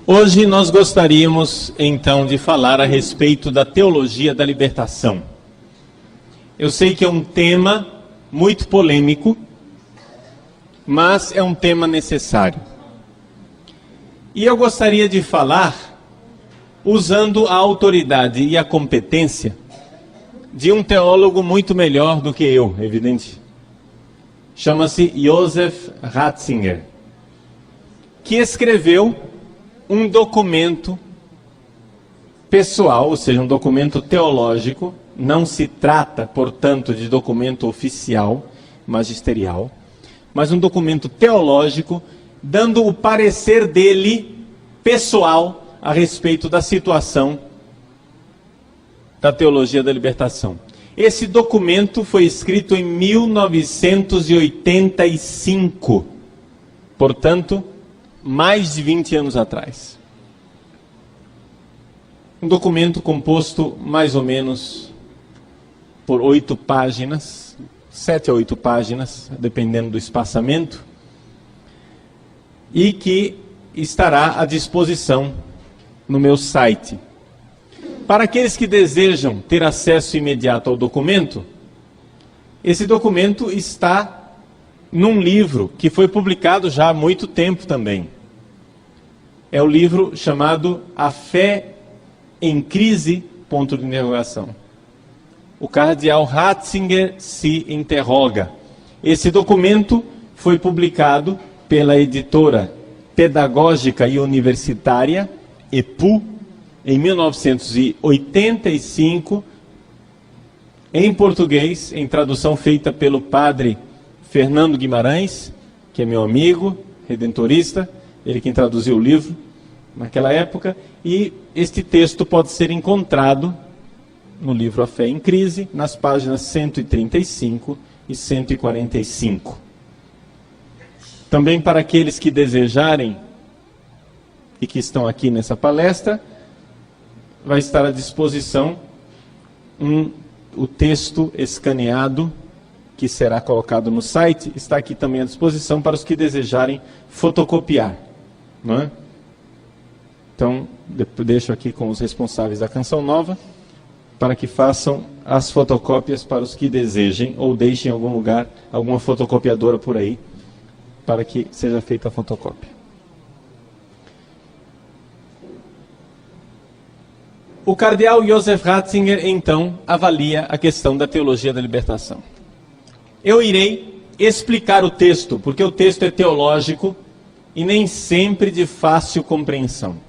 Hoje nós gostaríamos então de falar a respeito da teologia da libertação. Eu sei que é um tema muito polêmico, mas é um tema necessário. E eu gostaria de falar usando a autoridade e a competência de um teólogo muito melhor do que eu, evidente. Chama-se Joseph Ratzinger, que escreveu um documento pessoal, ou seja, um documento teológico. Não se trata, portanto, de documento oficial, magisterial, mas um documento teológico, dando o parecer dele, pessoal, a respeito da situação da teologia da libertação. Esse documento foi escrito em 1985, portanto, mais de 20 anos atrás. Um documento composto mais ou menos por 8 páginas, 7 a 8 páginas, dependendo do espaçamento, e que estará à disposição no meu site. Para aqueles que desejam ter acesso imediato ao documento, esse documento está num livro que foi publicado já há muito tempo também. É o livro chamado A Fé em Crise, ponto de interrogação. O cardeal Ratzinger se interroga. Esse documento foi publicado pela editora pedagógica e universitária, EPU, em 1985, em português, em tradução feita pelo padre Fernando Guimarães, que é meu amigo, redentorista, ele quem traduziu o livro naquela época, e este texto pode ser encontrado no livro A Fé em Crise, nas páginas 135 e 145. Também para aqueles que desejarem e que estão aqui nessa palestra, vai estar à disposição o texto escaneado que será colocado no site, está aqui também à disposição para os que desejarem fotocopiar, não é? Então, deixo aqui com os responsáveis da Canção Nova, para que façam as fotocópias para os que desejem, ou deixem em algum lugar, alguma fotocopiadora por aí, para que seja feita a fotocópia. O cardeal Joseph Ratzinger, então, avalia a questão da teologia da libertação. Eu irei explicar o texto, porque o texto é teológico e nem sempre de fácil compreensão.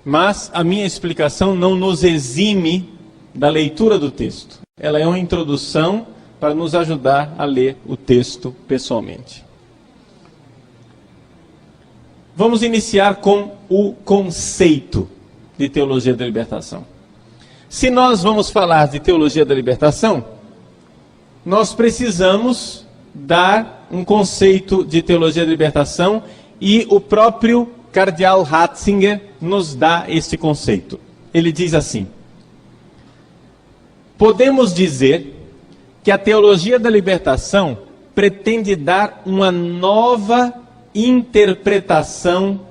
Mas a minha explicação não nos exime da leitura do texto. Ela é uma introdução para nos ajudar a ler o texto pessoalmente. Vamos iniciar com o conceito de teologia da libertação. Se nós vamos falar de teologia da libertação, nós precisamos dar um conceito de teologia da libertação, e o próprio cardeal Ratzinger nos dá este conceito. Ele diz assim: podemos dizer que a teologia da libertação pretende dar uma nova interpretação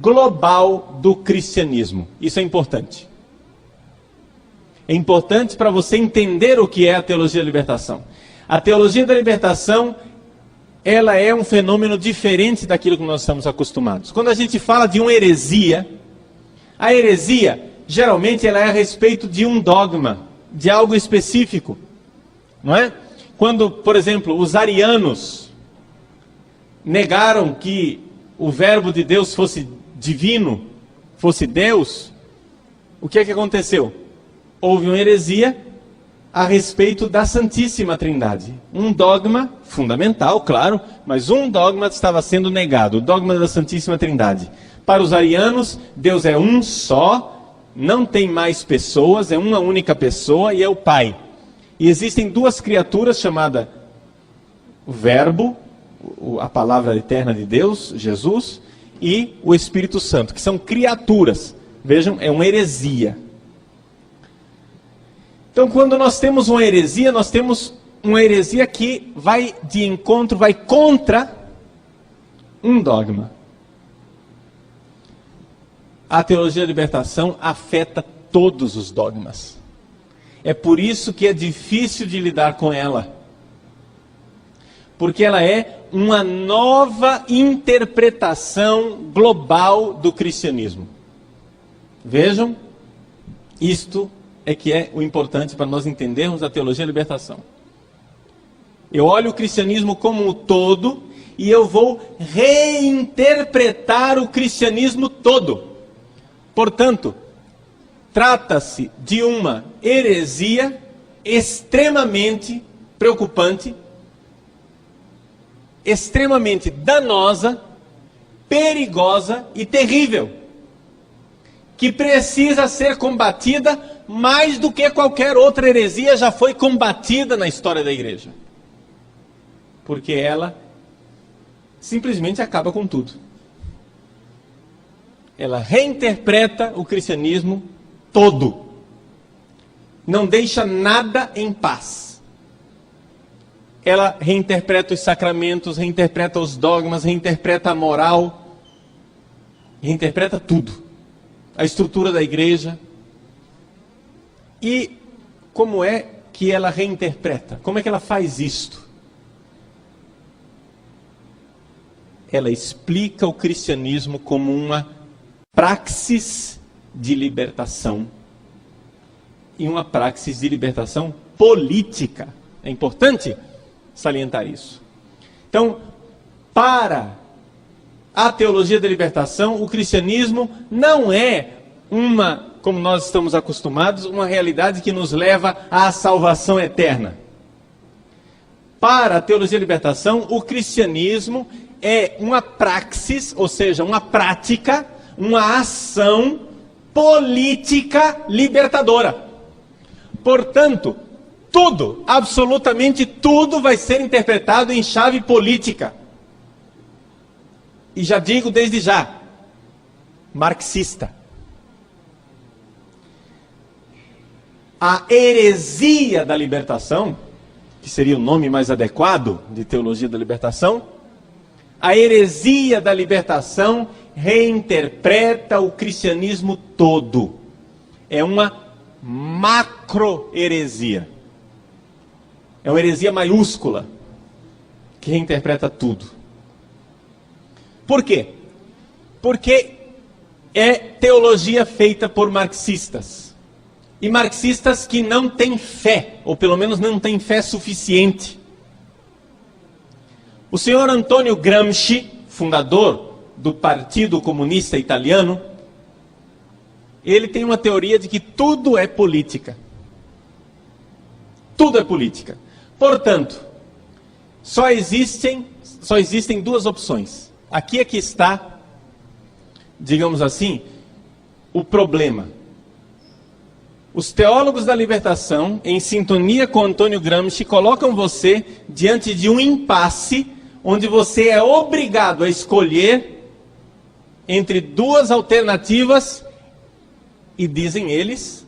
global do cristianismo. Isso é importante. É importante para você entender o que é a teologia da libertação. A teologia da libertação, ela é um fenômeno diferente daquilo que nós estamos acostumados. Quando a gente fala de uma heresia, a heresia, geralmente, ela é a respeito de um dogma, de algo específico, não é? Quando, por exemplo, os arianos negaram que o verbo de Deus fosse divino, fosse Deus, o que é que aconteceu? Houve uma heresia a respeito da Santíssima Trindade. Um dogma fundamental, claro, mas um dogma estava sendo negado, o dogma da Santíssima Trindade. Para os arianos, Deus é um só, não tem mais pessoas, é uma única pessoa e é o Pai. E existem duas criaturas chamadas o Verbo, a palavra eterna de Deus, Jesus, e o Espírito Santo, que são criaturas. Vejam, é uma heresia. Então, quando nós temos uma heresia, nós temos uma heresia que vai de encontro, vai contra um dogma. a teologia da libertação afeta todos os dogmas. É por isso que é difícil de lidar com ela. Porque ela é uma nova interpretação global do cristianismo. Vejam, isto é que é o importante para nós entendermos a teologia da libertação. Eu olho o cristianismo como um todo e eu vou reinterpretar o cristianismo todo. Portanto, trata-se de uma heresia extremamente preocupante, extremamente danosa, perigosa e terrível, que precisa ser combatida mais do que qualquer outra heresia já foi combatida na história da igreja. Porque ela simplesmente acaba com tudo. Ela reinterpreta o cristianismo todo. Não deixa nada em paz. Ela reinterpreta os sacramentos, reinterpreta os dogmas, reinterpreta a moral, reinterpreta tudo. A estrutura da igreja. E como é que ela reinterpreta? Como é que ela faz isto? Ela explica o cristianismo como uma praxis de libertação. E uma praxis de libertação política. É importante salientar isso. Então, para a teologia da libertação, o cristianismo não é uma, como nós estamos acostumados, uma realidade que nos leva à salvação eterna. Para a teologia da libertação, o cristianismo é uma praxis, ou seja, uma prática, uma ação política libertadora. Portanto, tudo, absolutamente tudo vai ser interpretado em chave política. E já digo desde já, marxista. A heresia da libertação, que seria o nome mais adequado de teologia da libertação, a heresia da libertação reinterpreta o cristianismo todo. É uma macro-heresia. É uma heresia maiúscula, que reinterpreta tudo. Por quê? Porque é teologia feita por marxistas. E marxistas que não têm fé, ou pelo menos não têm fé suficiente. O senhor Antônio Gramsci, fundador do Partido Comunista Italiano, ele tem uma teoria de que tudo é política. Tudo é política. Portanto, só existem duas opções. Aqui é que está, digamos assim, o problema. Os teólogos da libertação, em sintonia com Antônio Gramsci, colocam você diante de um impasse, onde você é obrigado a escolher entre duas alternativas, e dizem eles,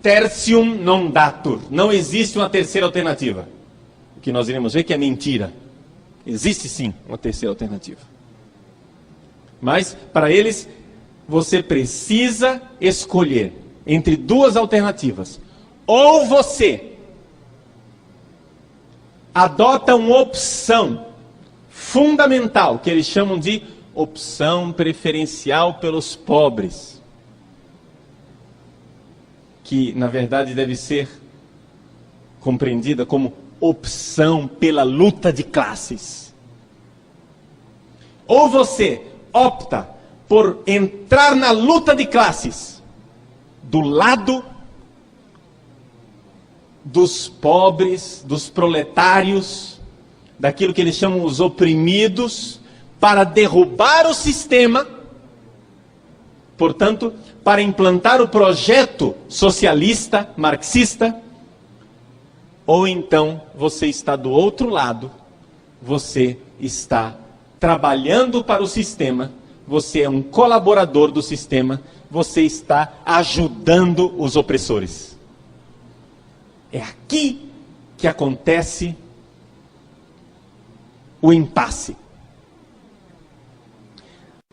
tertium non datur. Não existe uma terceira alternativa. O que nós iremos ver que é mentira. Existe sim uma terceira alternativa. Mas, para eles, você precisa escolher entre duas alternativas. Ou você adota uma opção fundamental, que eles chamam de opção preferencial pelos pobres, que na verdade deve ser compreendida como opção pela luta de classes. Ou você opta por entrar na luta de classes do lado dos pobres, dos proletários, daquilo que eles chamam os oprimidos, para derrubar o sistema, portanto, para implantar o projeto socialista, marxista. Ou então você está do outro lado, você está trabalhando para o sistema, você é um colaborador do sistema, você está ajudando os opressores. É aqui que acontece o impasse.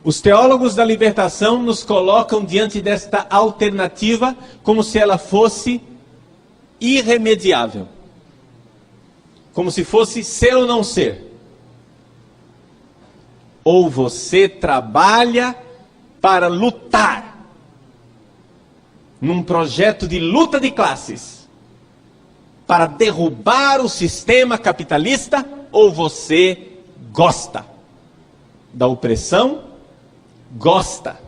Os teólogos da libertação nos colocam diante desta alternativa como se ela fosse irremediável. Como se fosse ser ou não ser. Ou você trabalha para lutar num projeto de luta de classes para derrubar o sistema capitalista, ou você gosta da opressão, gosta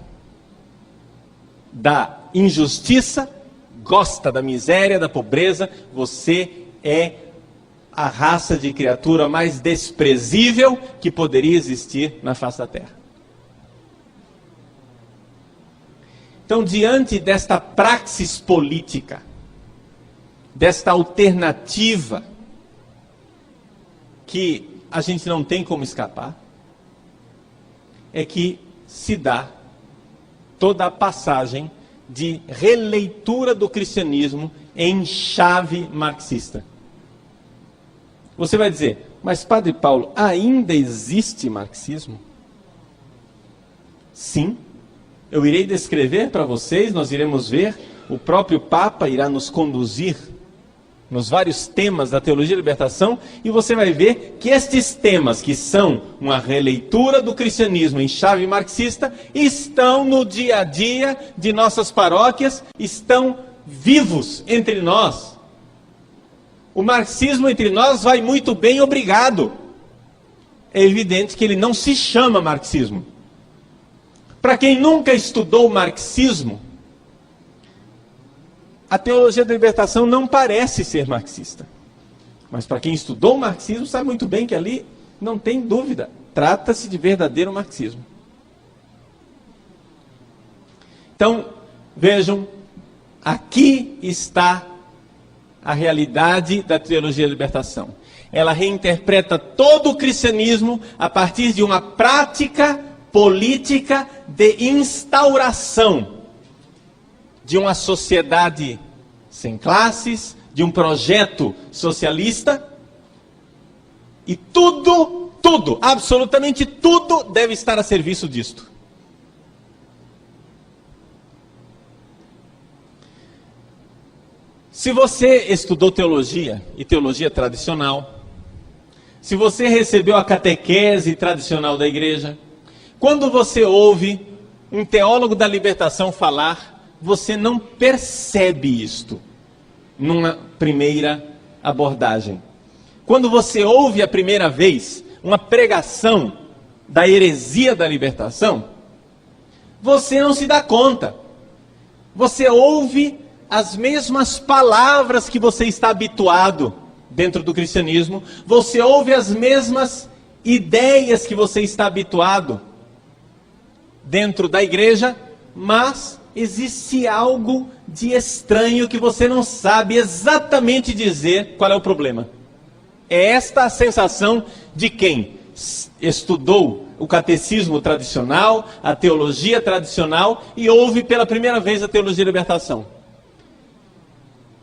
da injustiça, gosta da miséria, da pobreza. Você é a raça de criatura mais desprezível que poderia existir na face da terra. Então, diante desta praxis política, desta alternativa que a gente não tem como escapar, é que se dá toda a passagem de releitura do cristianismo em chave marxista. Você vai dizer, mas Padre Paulo, ainda existe marxismo? Sim, eu irei descrever para vocês, nós iremos ver, o próprio Papa irá nos conduzir nos vários temas da teologia da libertação, e você vai ver que estes temas, que são uma releitura do cristianismo em chave marxista, estão no dia a dia de nossas paróquias, estão vivos entre nós. O marxismo entre nós vai muito bem, obrigado. É evidente que ele não se chama marxismo. Para quem nunca estudou marxismo, a teologia da libertação não parece ser marxista. Mas para quem estudou o marxismo, sabe muito bem que ali não tem dúvida. Trata-se de verdadeiro marxismo. Então, vejam, aqui está a realidade da teologia da libertação. Ela reinterpreta todo o cristianismo a partir de uma prática política de instauração de uma sociedade sem classes, de um projeto socialista, e tudo, absolutamente tudo deve estar a serviço disto. Se você estudou teologia, e teologia tradicional, se você recebeu a catequese tradicional da igreja, quando você ouve um teólogo da libertação falar, você não percebe isto numa primeira abordagem. Quando você ouve a primeira vez uma pregação da heresia da libertação, você não se dá conta. Você ouve as mesmas palavras que você está habituado dentro do cristianismo, você ouve as mesmas ideias que você está habituado dentro da igreja, mas existe algo de estranho que você não sabe exatamente dizer qual é o problema. É esta a sensação de quem estudou o catecismo tradicional, a teologia tradicional, e ouve pela primeira vez a teologia da libertação.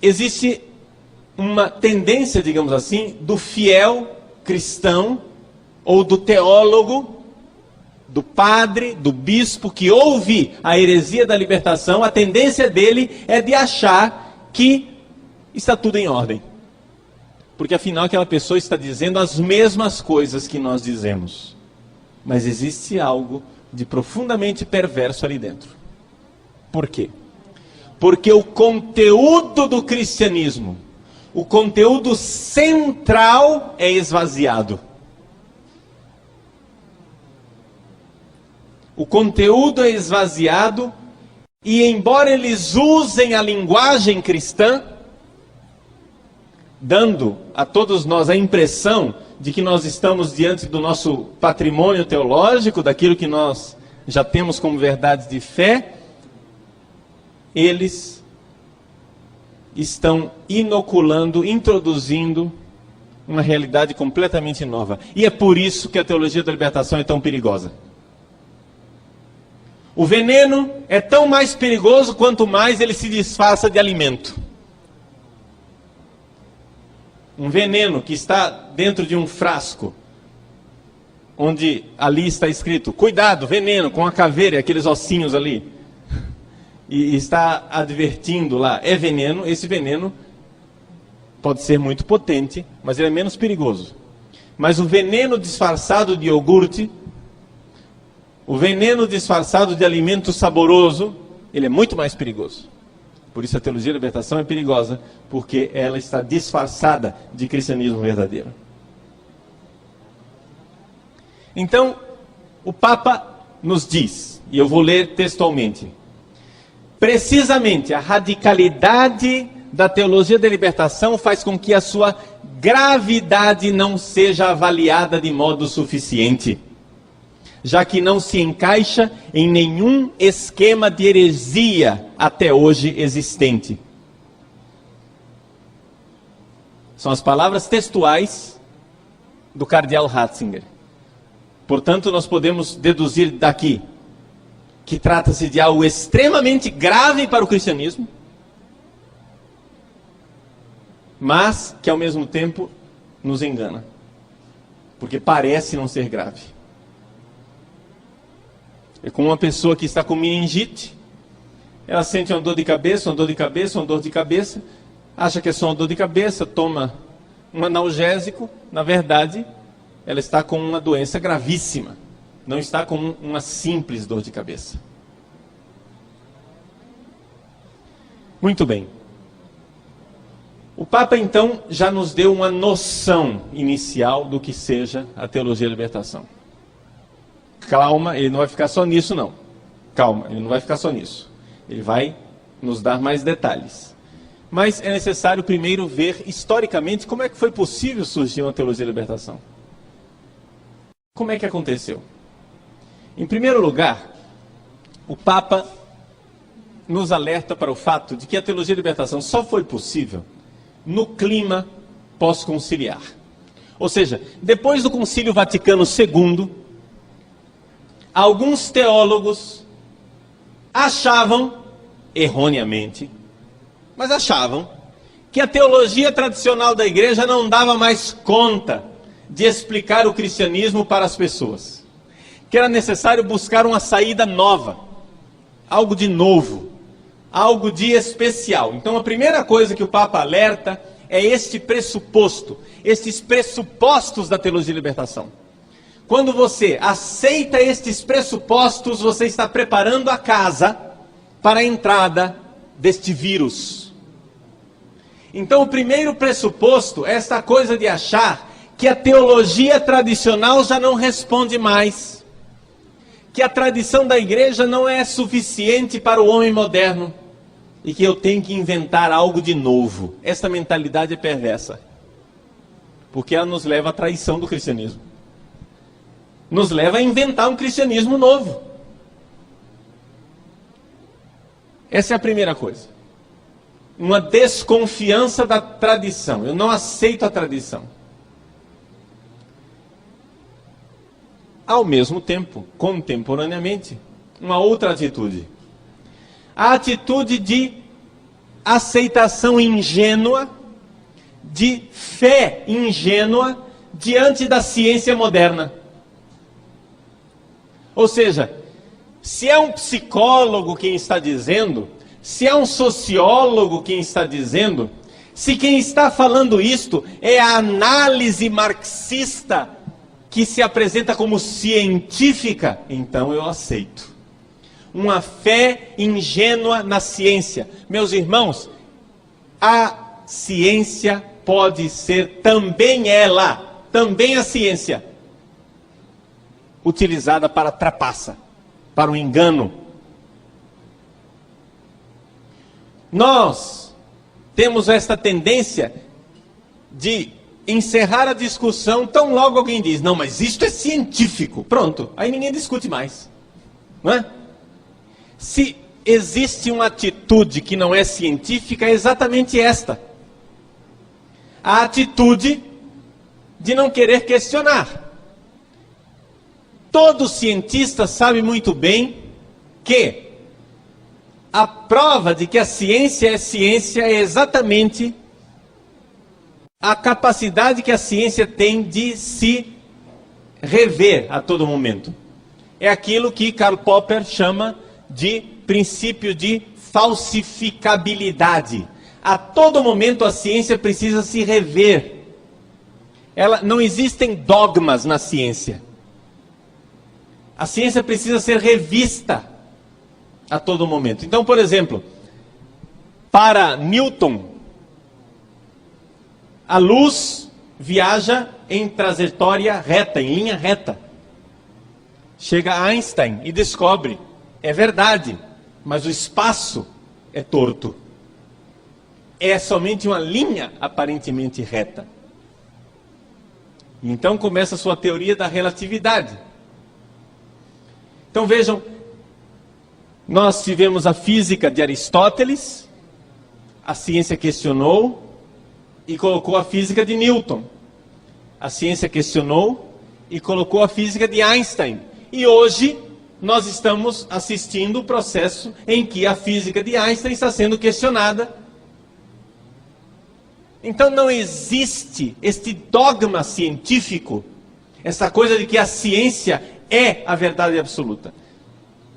Existe uma tendência, digamos assim, do fiel cristão, ou do teólogo, do padre, do bispo, que ouve a heresia da libertação, a tendência dele é de achar que está tudo em ordem. Porque afinal aquela pessoa está dizendo as mesmas coisas que nós dizemos. Mas existe algo de profundamente perverso ali dentro. Por quê? Porque o conteúdo do cristianismo, o conteúdo central é esvaziado. O conteúdo é esvaziado, e embora eles usem a linguagem cristã, dando a todos nós a impressão de que nós estamos diante do nosso patrimônio teológico, daquilo que nós já temos como verdades de fé, eles estão inoculando, introduzindo uma realidade completamente nova. E é por isso que a teologia da libertação é tão perigosa. O veneno é tão mais perigoso quanto mais ele se disfarça de alimento. Um veneno que está dentro de um frasco, onde ali está escrito, cuidado, veneno, com a caveira, aqueles ossinhos ali, e está advertindo lá, é veneno, esse veneno pode ser muito potente, mas ele é menos perigoso. Mas o veneno disfarçado de iogurte, o veneno disfarçado de alimento saboroso, ele é muito mais perigoso. Por isso a teologia da libertação é perigosa, porque ela está disfarçada de cristianismo verdadeiro. Então, o Papa nos diz, e eu vou ler textualmente, precisamente a radicalidade da teologia da libertação faz com que a sua gravidade não seja avaliada de modo suficiente, já que não se encaixa em nenhum esquema de heresia até hoje existente. São as palavras textuais do cardeal Ratzinger. Portanto, nós podemos deduzir daqui que trata-se de algo extremamente grave para o cristianismo, mas que ao mesmo tempo nos engana, porque parece não ser grave. É como uma pessoa que está com meningite, ela sente uma dor de cabeça, uma dor de cabeça, uma dor de cabeça, acha que é só uma dor de cabeça, toma um analgésico, na verdade, ela está com uma doença gravíssima, não está com uma simples dor de cabeça. Muito bem. O Papa, então, já nos deu uma noção inicial do que seja a teologia da libertação. Calma, ele não vai ficar só nisso, não. Calma, ele não vai ficar só nisso. Ele vai nos dar mais detalhes. Mas é necessário primeiro ver, historicamente, como é que foi possível surgir uma teologia da libertação. Como é que aconteceu? Em primeiro lugar, o Papa nos alerta para o fato de que a teologia da libertação só foi possível no clima pós-conciliar. Ou seja, depois do Concílio Vaticano II, alguns teólogos achavam, erroneamente, mas achavam, que a teologia tradicional da igreja não dava mais conta de explicar o cristianismo para as pessoas. Que era necessário buscar uma saída nova, algo de novo, algo de especial. Então a primeira coisa que o Papa alerta é este pressuposto, estes pressupostos da teologia da libertação. Quando você aceita estes pressupostos, você está preparando a casa para a entrada deste vírus. Então o primeiro pressuposto é esta coisa de achar que a teologia tradicional já não responde mais, que a tradição da igreja não é suficiente para o homem moderno e que eu tenho que inventar algo de novo. Essa mentalidade é perversa, porque ela nos leva à traição do cristianismo, nos leva a inventar um cristianismo novo. Essa é a primeira coisa, uma desconfiança da tradição. Eu não aceito a tradição. Ao mesmo tempo, contemporaneamente, uma outra atitude. A atitude de aceitação ingênua, de fé ingênua diante da ciência moderna. Ou seja, se é um psicólogo quem está dizendo, se é um sociólogo quem está dizendo, se quem está falando isto é a análise marxista que se apresenta como científica, então eu aceito. Uma fé ingênua na ciência. Meus irmãos, a ciência pode ser também ela, também a ciência, utilizada para a trapaça, para o engano. Nós temos esta tendência de encerrar a discussão tão logo alguém diz, não, mas isto é científico. Pronto, aí ninguém discute mais. Não é? Se existe uma atitude que não é científica, é exatamente esta. A atitude de não querer questionar. Todo cientista sabe muito bem que a prova de que a ciência é exatamente a capacidade que a ciência tem de se rever a todo momento. É aquilo que Karl Popper chama de princípio de falsificabilidade. A todo momento a ciência precisa se rever. Não existem dogmas na ciência. A ciência precisa ser revista a todo momento. Então, por exemplo, para Newton, a luz viaja em trajetória reta, em linha reta. Chega Einstein e descobre, é verdade, mas o espaço é torto. É somente uma linha aparentemente reta. Então começa a sua teoria da relatividade. Então vejam, nós tivemos a física de Aristóteles, a ciência questionou e colocou a física de Newton. A ciência questionou e colocou a física de Einstein. E hoje nós estamos assistindo o processo em que a física de Einstein está sendo questionada. Então não existe este dogma científico, essa coisa de que a ciência é a verdade absoluta.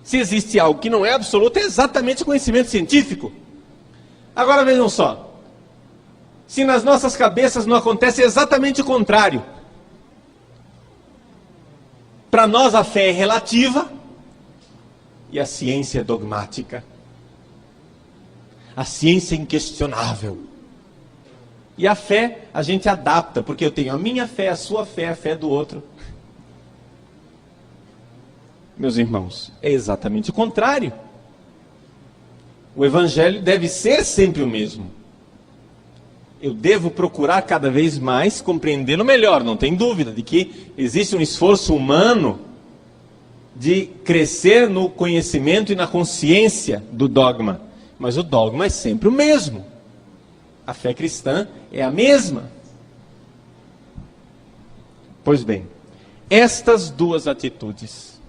Se existe algo que não é absoluto, é exatamente o conhecimento científico. Agora vejam só, se nas nossas cabeças não acontece exatamente o contrário. Para nós a fé é relativa e a ciência é dogmática. A ciência é inquestionável. E a fé a gente adapta, porque eu tenho a minha fé, a sua fé, a fé do outro. Meus irmãos, é exatamente o contrário. O evangelho deve ser sempre o mesmo. Eu devo procurar cada vez mais compreendê-lo melhor, não tem dúvida de que existe um esforço humano de crescer no conhecimento e na consciência do dogma. Mas o dogma é sempre o mesmo. A fé cristã é a mesma. Pois bem, estas duas atitudes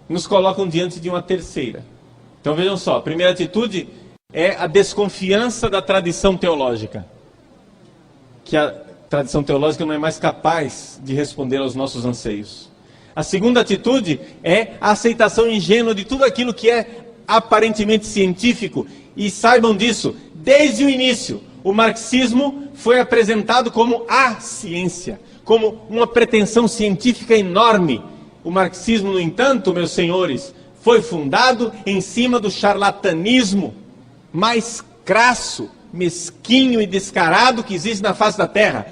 nos colocam diante de uma terceira. Então vejam só, a primeira atitude é a desconfiança da tradição teológica. Que a tradição teológica não é mais capaz de responder aos nossos anseios. A segunda atitude é a aceitação ingênua de tudo aquilo que é aparentemente científico. E saibam disso, desde o início, o marxismo foi apresentado como a ciência, como uma pretensão científica enorme. O marxismo, no entanto, meus senhores, foi fundado em cima do charlatanismo mais crasso, mesquinho e descarado que existe na face da terra.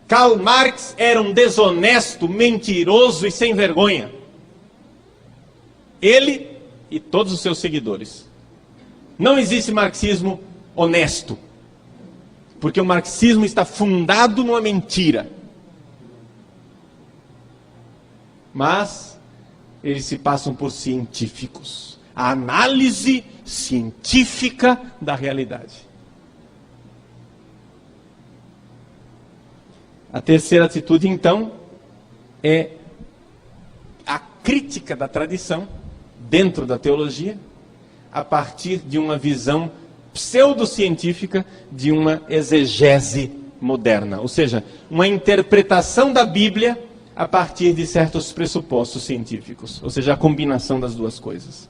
Karl Marx era um desonesto, mentiroso e sem vergonha. Ele e todos os seus seguidores. Não existe marxismo honesto, porque o marxismo está fundado numa mentira. Mas eles se passam por científicos. A análise científica da realidade. A terceira atitude, então, é a crítica da tradição dentro da teologia, a partir de uma visão pseudocientífica de uma exegese moderna, ou seja, uma interpretação da Bíblia a partir de certos pressupostos científicos, ou seja, a combinação das duas coisas.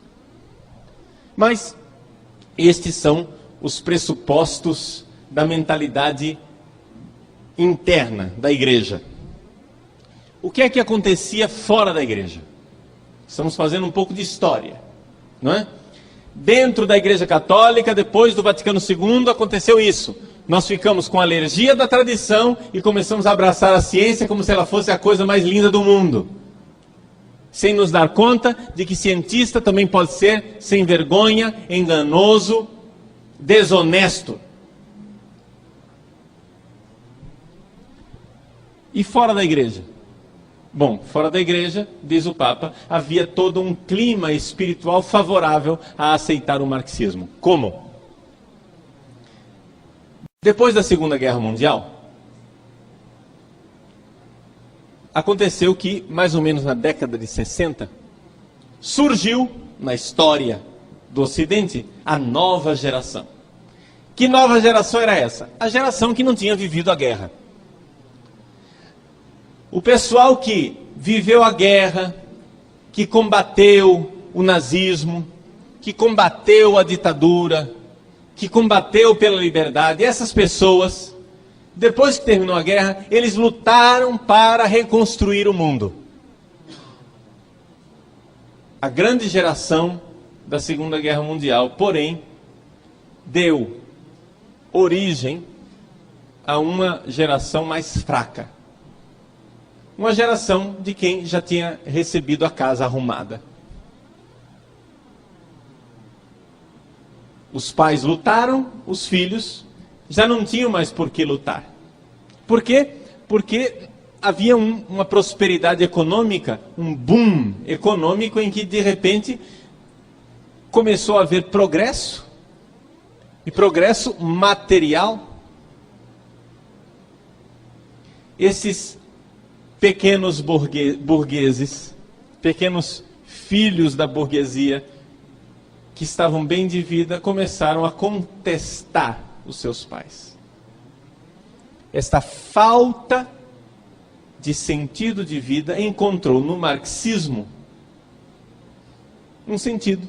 Mas estes são os pressupostos da mentalidade interna da igreja. O que é que acontecia fora da igreja? Estamos fazendo um pouco de história, não é? Dentro da Igreja Católica, depois do Vaticano II, aconteceu isso. Nós ficamos com alergia da tradição e começamos a abraçar a ciência como se ela fosse a coisa mais linda do mundo. Sem nos dar conta de que cientista também pode ser sem vergonha, enganoso, desonesto. E fora da igreja? Bom, fora da igreja, diz o Papa, havia todo um clima espiritual favorável a aceitar o marxismo. Como? Depois da Segunda Guerra Mundial, aconteceu que, mais ou menos na década de 60, surgiu na história do Ocidente a nova geração. Que nova geração era essa? A geração que não tinha vivido a guerra. O pessoal que viveu a guerra, que combateu o nazismo, que combateu a ditadura, que combateu pela liberdade, essas pessoas, depois que terminou a guerra, eles lutaram para reconstruir o mundo. A grande geração da Segunda Guerra Mundial, porém, deu origem a uma geração mais fraca. Uma geração de quem já tinha recebido a casa arrumada. Os pais lutaram, os filhos já não tinham mais por que lutar. Por quê? Porque havia uma prosperidade econômica, um boom econômico em que de repente começou a haver progresso, e progresso material. Esses pequenos burgueses, pequenos filhos da burguesia, que estavam bem de vida, começaram a contestar os seus pais. Esta falta de sentido de vida encontrou no marxismo um sentido.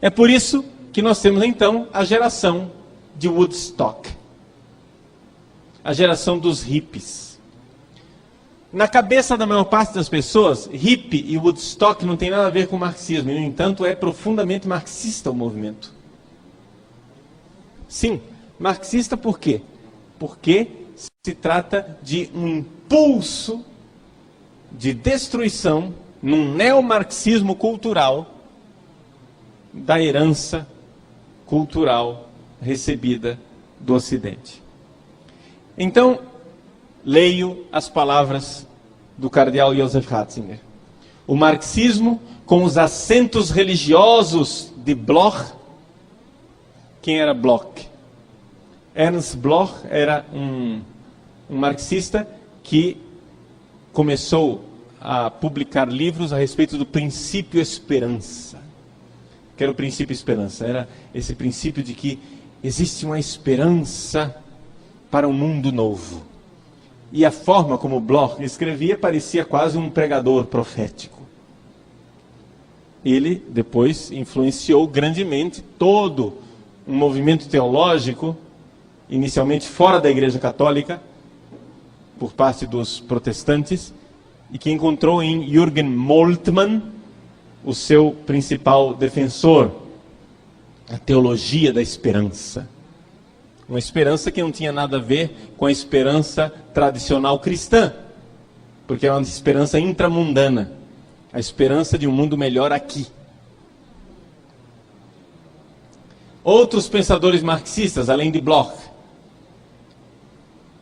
É por isso que nós temos então a geração de Woodstock, a geração dos hippies. Na cabeça da maior parte das pessoas, hippie e Woodstock não tem nada a ver com marxismo, e, no entanto, é profundamente marxista o movimento. Sim, marxista por quê? Porque se trata de um impulso de destruição, num neomarxismo cultural, da herança cultural recebida do Ocidente. Então, leio as palavras do cardeal Joseph Ratzinger. O marxismo, com os acentos religiosos de Bloch. Quem era Bloch? Ernst Bloch era um marxista que começou a publicar livros a respeito do princípio esperança. Que era o princípio esperança? Era esse princípio de que existe uma esperança para um mundo novo. E a forma como Bloch escrevia parecia quase um pregador profético. Ele depois influenciou grandemente todo um movimento teológico, inicialmente fora da Igreja Católica, por parte dos protestantes, e que encontrou em Jürgen Moltmann o seu principal defensor, a teologia da esperança. Uma esperança que não tinha nada a ver com a esperança tradicional cristã, porque é uma esperança intramundana, a esperança de um mundo melhor aqui. Outros pensadores marxistas, além de Bloch,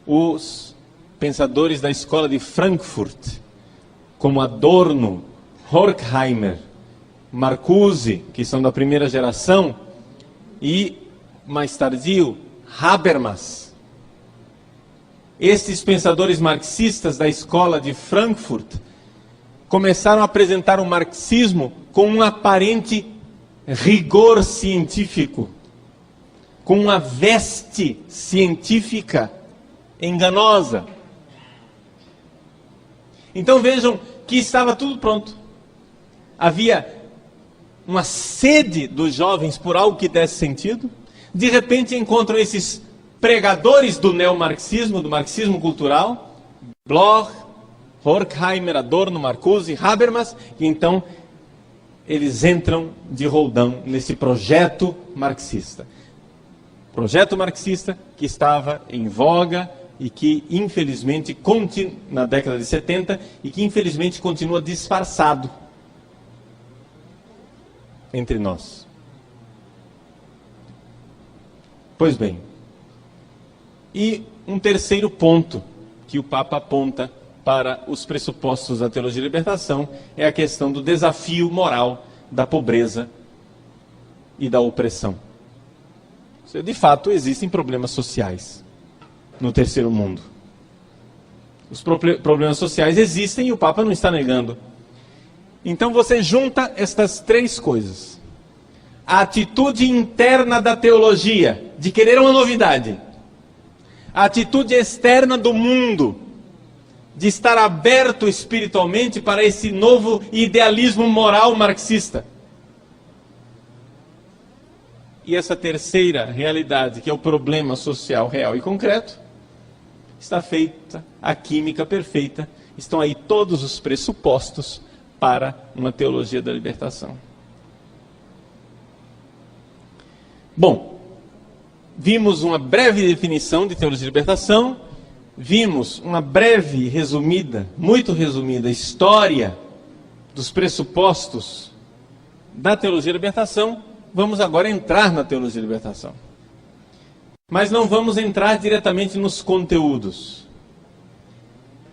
os pensadores da escola de Frankfurt, como Adorno, Horkheimer, Marcuse, que são da primeira geração, e, mais tardio, Habermas. Estes pensadores marxistas da escola de Frankfurt começaram a apresentar o marxismo com um aparente rigor científico, com uma veste científica enganosa. Então vejam que estava tudo pronto. Havia uma sede dos jovens por algo que desse sentido. De repente encontram esses pregadores do neomarxismo, do marxismo cultural, Bloch, Horkheimer, Adorno, Marcuse, Habermas, e então eles entram de roldão nesse projeto marxista. Projeto marxista que estava em voga e que infelizmente na década de 70 e que infelizmente continua disfarçado entre nós. Pois bem, e um terceiro ponto que o Papa aponta para os pressupostos da teologia da libertação é a questão do desafio moral da pobreza e da opressão. De fato, existem problemas sociais no terceiro mundo. Os problemas sociais existem e o Papa não está negando. Então você junta estas três coisas. A atitude interna da teologia, de querer uma novidade. A atitude externa do mundo, de estar aberto espiritualmente para esse novo idealismo moral marxista. E essa terceira realidade, que é o problema social real e concreto, está feita a química perfeita. Estão aí todos os pressupostos para uma teologia da libertação. Bom, vimos uma breve definição de teologia de libertação, vimos uma breve, resumida, muito resumida, história dos pressupostos da teologia da libertação. Vamos agora entrar na teologia da libertação. Mas não vamos entrar diretamente nos conteúdos.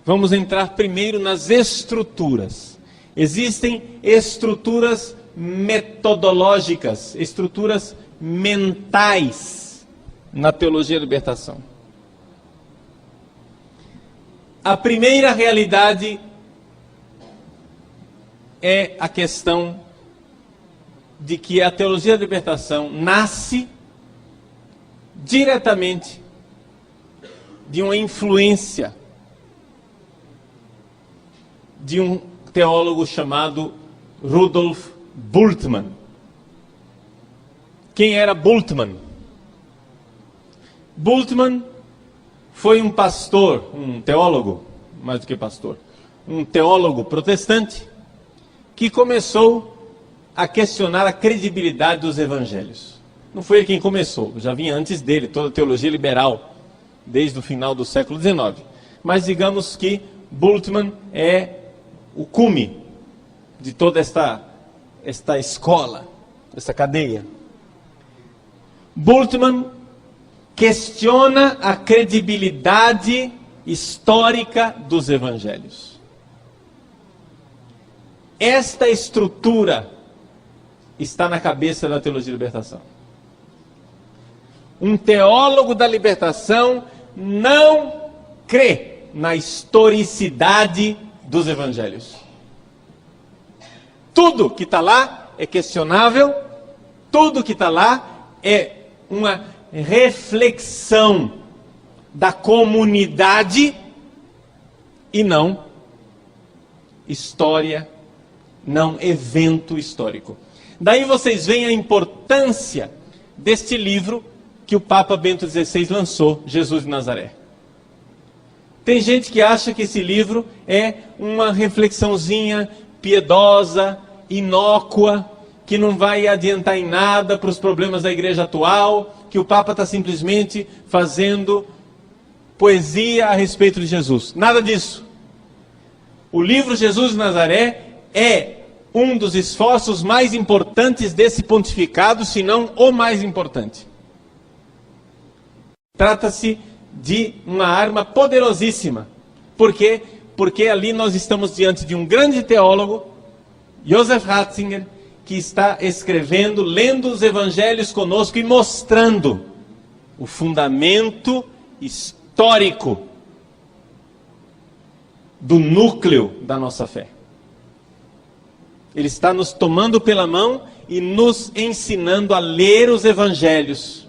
Vamos entrar primeiro nas estruturas. Existem estruturas metodológicas, estruturas mentais na teologia da libertação. A primeira realidade é a questão de que a teologia da libertação nasce diretamente de uma influência de um teólogo chamado Rudolf Bultmann. Quem era Bultmann? Bultmann foi um pastor, um teólogo, mais do que pastor, um teólogo protestante que começou a questionar a credibilidade dos evangelhos. Não foi ele quem começou, já vinha antes dele, toda a teologia liberal, desde o final do século XIX. Mas digamos que Bultmann é o cume de toda esta escola, essa cadeia. Bultmann questiona a credibilidade histórica dos evangelhos. Esta estrutura está na cabeça da teologia da libertação. Um teólogo da libertação não crê na historicidade dos evangelhos. Tudo que está lá é questionável, tudo que está lá é uma reflexão da comunidade e não história, não evento histórico. Daí vocês veem a importância deste livro que o Papa Bento XVI lançou, Jesus de Nazaré. Tem gente que acha que esse livro é uma reflexãozinha piedosa, inócua, que não vai adiantar em nada para os problemas da igreja atual, que o Papa está simplesmente fazendo poesia a respeito de Jesus. Nada disso. O livro Jesus de Nazaré é um dos esforços mais importantes desse pontificado, se não o mais importante. Trata-se de uma arma poderosíssima. Por quê? Porque ali nós estamos diante de um grande teólogo, Joseph Ratzinger, que está escrevendo, lendo os evangelhos conosco e mostrando o fundamento histórico do núcleo da nossa fé. Ele está nos tomando pela mão e nos ensinando a ler os evangelhos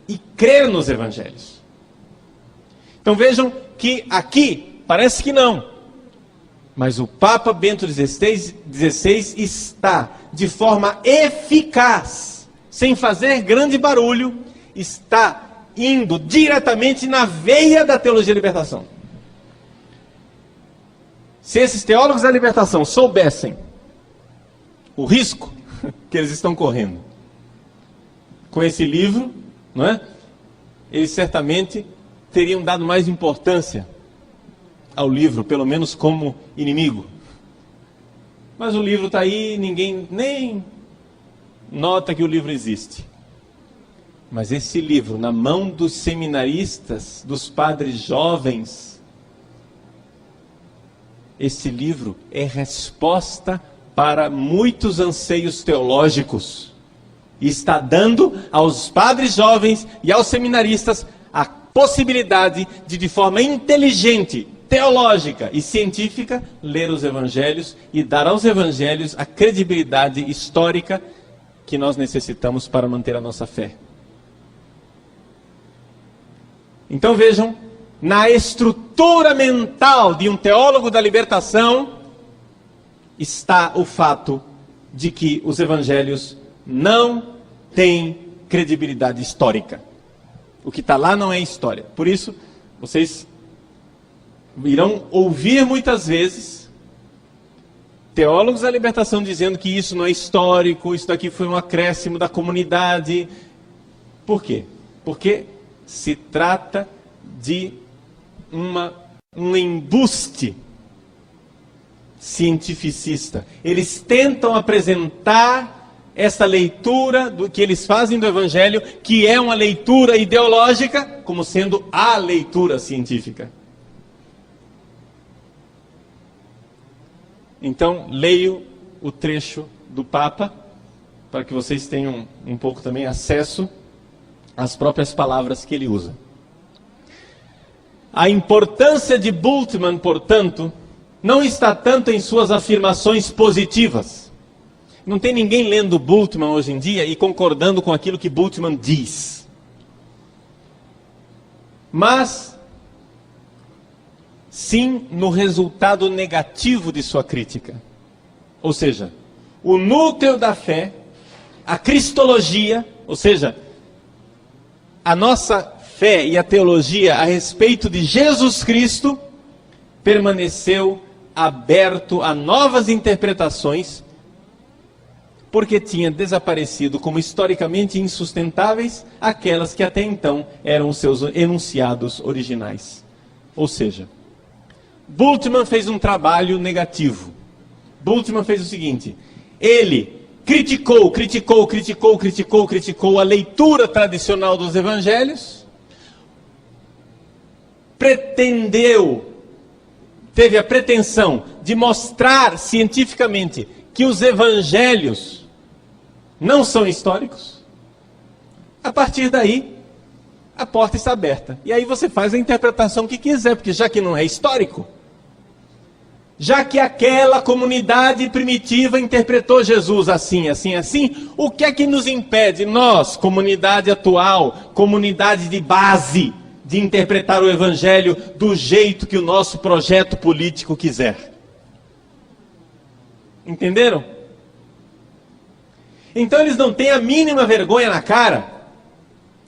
e crer nos evangelhos. Então vejam que aqui parece que não, mas o Papa Bento XVI está de forma eficaz, sem fazer grande barulho, está indo diretamente na veia da teologia da libertação. Se esses teólogos da libertação soubessem o risco que eles estão correndo com esse livro, não é? Eles certamente teriam dado mais importância ao livro, pelo menos como inimigo. Mas o livro está aí, ninguém nem nota que o livro existe. Mas esse livro, na mão dos seminaristas, dos padres jovens, esse livro é resposta para muitos anseios teológicos. E está dando aos padres jovens e aos seminaristas a possibilidade de forma inteligente, teológica e científica, ler os evangelhos e dar aos evangelhos a credibilidade histórica que nós necessitamos para manter a nossa fé. Então vejam na estrutura mental de um teólogo da libertação, está o fato de que os evangelhos não têm credibilidade histórica. O que está lá não é história. Por isso, vocês irão ouvir muitas vezes teólogos da libertação dizendo que isso não é histórico, isso daqui foi um acréscimo da comunidade. Por quê? Porque se trata de um embuste cientificista. Eles tentam apresentar essa leitura do que eles fazem do Evangelho, que é uma leitura ideológica, como sendo a leitura científica. Então, leio o trecho do Papa, para que vocês tenham um pouco também acesso às próprias palavras que ele usa. A importância de Bultmann, portanto, não está tanto em suas afirmações positivas. Não tem ninguém lendo Bultmann hoje em dia e concordando com aquilo que Bultmann diz. Mas, sim, no resultado negativo de sua crítica. Ou seja, o núcleo da fé, a cristologia, ou seja, a nossa fé e a teologia a respeito de Jesus Cristo, permaneceu aberto a novas interpretações, porque tinha desaparecido como historicamente insustentáveis aquelas que até então eram os seus enunciados originais. Ou seja, Bultmann fez um trabalho negativo. Bultmann fez o seguinte: ele criticou a leitura tradicional dos evangelhos, teve a pretensão de mostrar cientificamente que os evangelhos não são históricos. A partir daí, a porta está aberta. E aí você faz a interpretação que quiser, porque já que não é histórico, já que aquela comunidade primitiva interpretou Jesus assim, o que é que nos impede, nós, comunidade atual, comunidade de base, de interpretar o Evangelho do jeito que o nosso projeto político quiser? Entenderam? Então eles não têm a mínima vergonha na cara,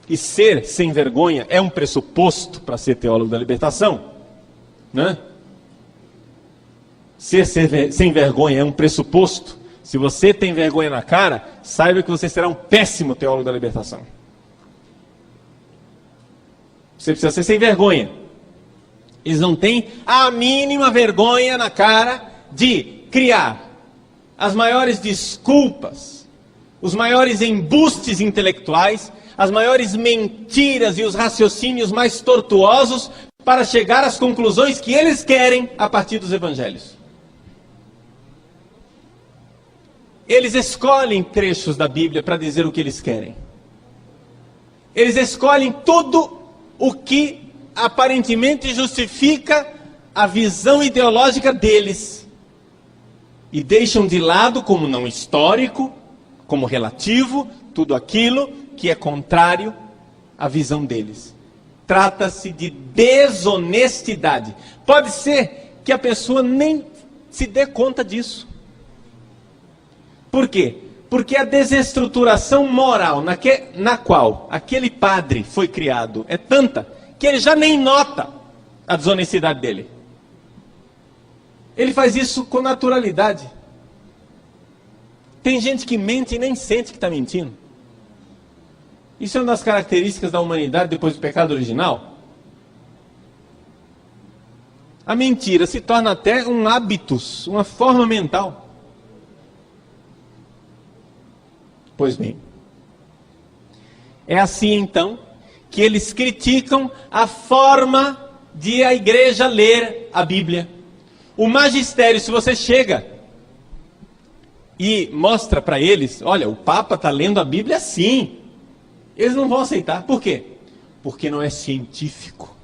e ser sem vergonha é um pressuposto para ser teólogo da libertação, né? Ser sem vergonha é um pressuposto. Se você tem vergonha na cara, saiba que você será um péssimo teólogo da libertação. Você precisa ser sem vergonha. Eles não têm a mínima vergonha na cara de criar as maiores desculpas, os maiores embustes intelectuais, as maiores mentiras e os raciocínios mais tortuosos para chegar às conclusões que eles querem a partir dos evangelhos. Eles escolhem trechos da Bíblia para dizer o que eles querem. Eles escolhem tudo o que aparentemente justifica a visão ideológica deles. E deixam de lado como não histórico, como relativo, tudo aquilo que é contrário à visão deles. Trata-se de desonestidade. Pode ser que a pessoa nem se dê conta disso. Por quê? Porque a desestruturação moral na qual aquele padre foi criado é tanta que ele já nem nota a desonestidade dele. Ele faz isso com naturalidade. Tem gente que mente e nem sente que está mentindo. Isso é uma das características da humanidade depois do pecado original. A mentira se torna até um hábitus, uma forma mental. Pois bem, é assim então que eles criticam a forma de a igreja ler a Bíblia. O magistério, se você chega e mostra para eles, olha, o Papa está lendo a Bíblia assim, eles não vão aceitar. Por quê? Porque não é científico.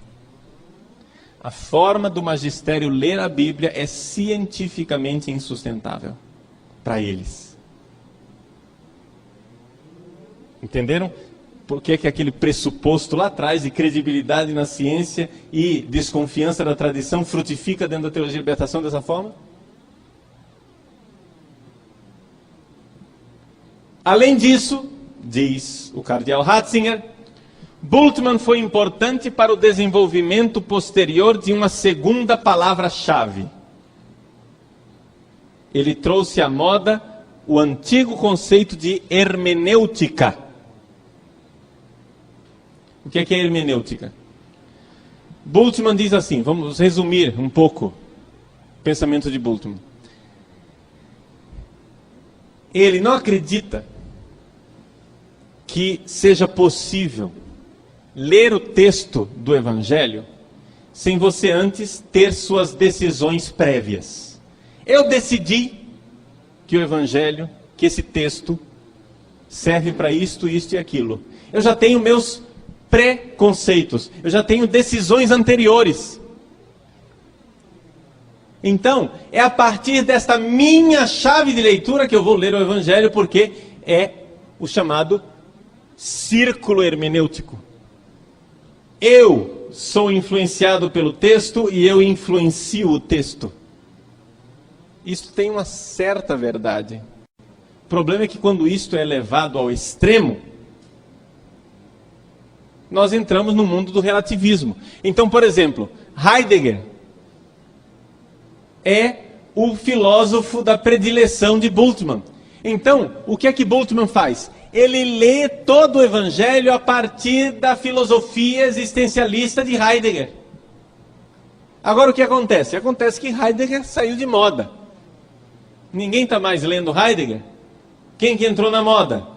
A forma do magistério ler a Bíblia é cientificamente insustentável para eles. Entenderam? por que aquele pressuposto lá atrás de credibilidade na ciência e desconfiança da tradição frutifica dentro da teologia de libertação dessa forma? Além disso, diz o cardeal Ratzinger, Bultmann foi importante para o desenvolvimento posterior de uma segunda palavra-chave. Ele trouxe à moda o antigo conceito de hermenêutica. O que é hermenêutica? Bultmann diz assim, vamos resumir um pouco o pensamento de Bultmann. Ele não acredita que seja possível ler o texto do Evangelho sem você antes ter suas decisões prévias. Eu decidi que o Evangelho, que esse texto serve para isto, isto e aquilo. Eu já tenho meus preconceitos, eu já tenho decisões anteriores. Então, é a partir desta minha chave de leitura que eu vou ler o Evangelho, porque é o chamado círculo hermenêutico. Eu sou influenciado pelo texto e eu influencio o texto. Isto tem uma certa verdade. O problema é que quando isto é levado ao extremo, nós entramos no mundo do relativismo. Então, por exemplo, Heidegger é o filósofo da predileção de Bultmann. Então, o que é que Bultmann faz? Ele lê todo o Evangelho a partir da filosofia existencialista de Heidegger. Agora o que acontece? Acontece que Heidegger saiu de moda. Ninguém está mais lendo Heidegger. Quem que entrou na moda?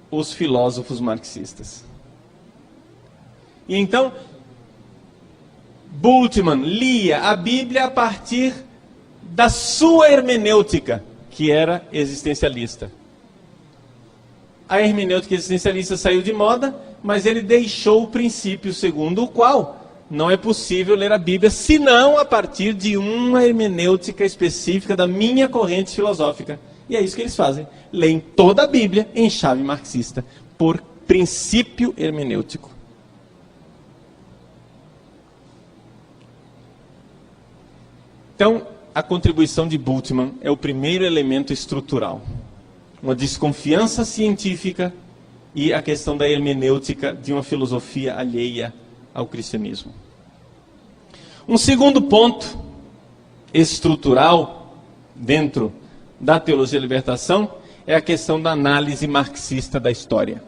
Os filósofos marxistas. E então, Bultmann lia a Bíblia a partir da sua hermenêutica, que era existencialista. A hermenêutica existencialista saiu de moda, mas ele deixou o princípio segundo o qual não é possível ler a Bíblia senão a partir de uma hermenêutica específica da minha corrente filosófica. E é isso que eles fazem. Leem toda a Bíblia em chave marxista, por princípio hermenêutico. Então, a contribuição de Bultmann é o primeiro elemento estrutural. Uma desconfiança científica e a questão da hermenêutica de uma filosofia alheia ao cristianismo. Um segundo ponto estrutural dentro da teologia da libertação é a questão da análise marxista da história.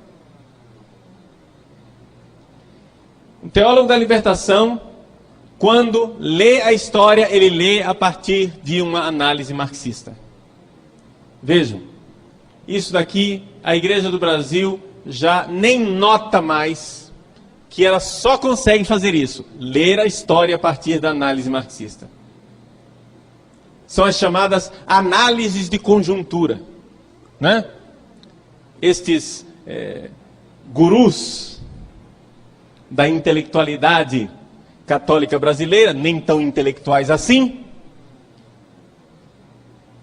O teólogo da libertação, quando lê a história, ele lê a partir de uma análise marxista. Vejam, isso daqui, a Igreja do Brasil já nem nota mais que ela só consegue fazer isso, ler a história a partir da análise marxista. São as chamadas análises de conjuntura, né? Estes gurus da intelectualidade católica brasileira, nem tão intelectuais assim,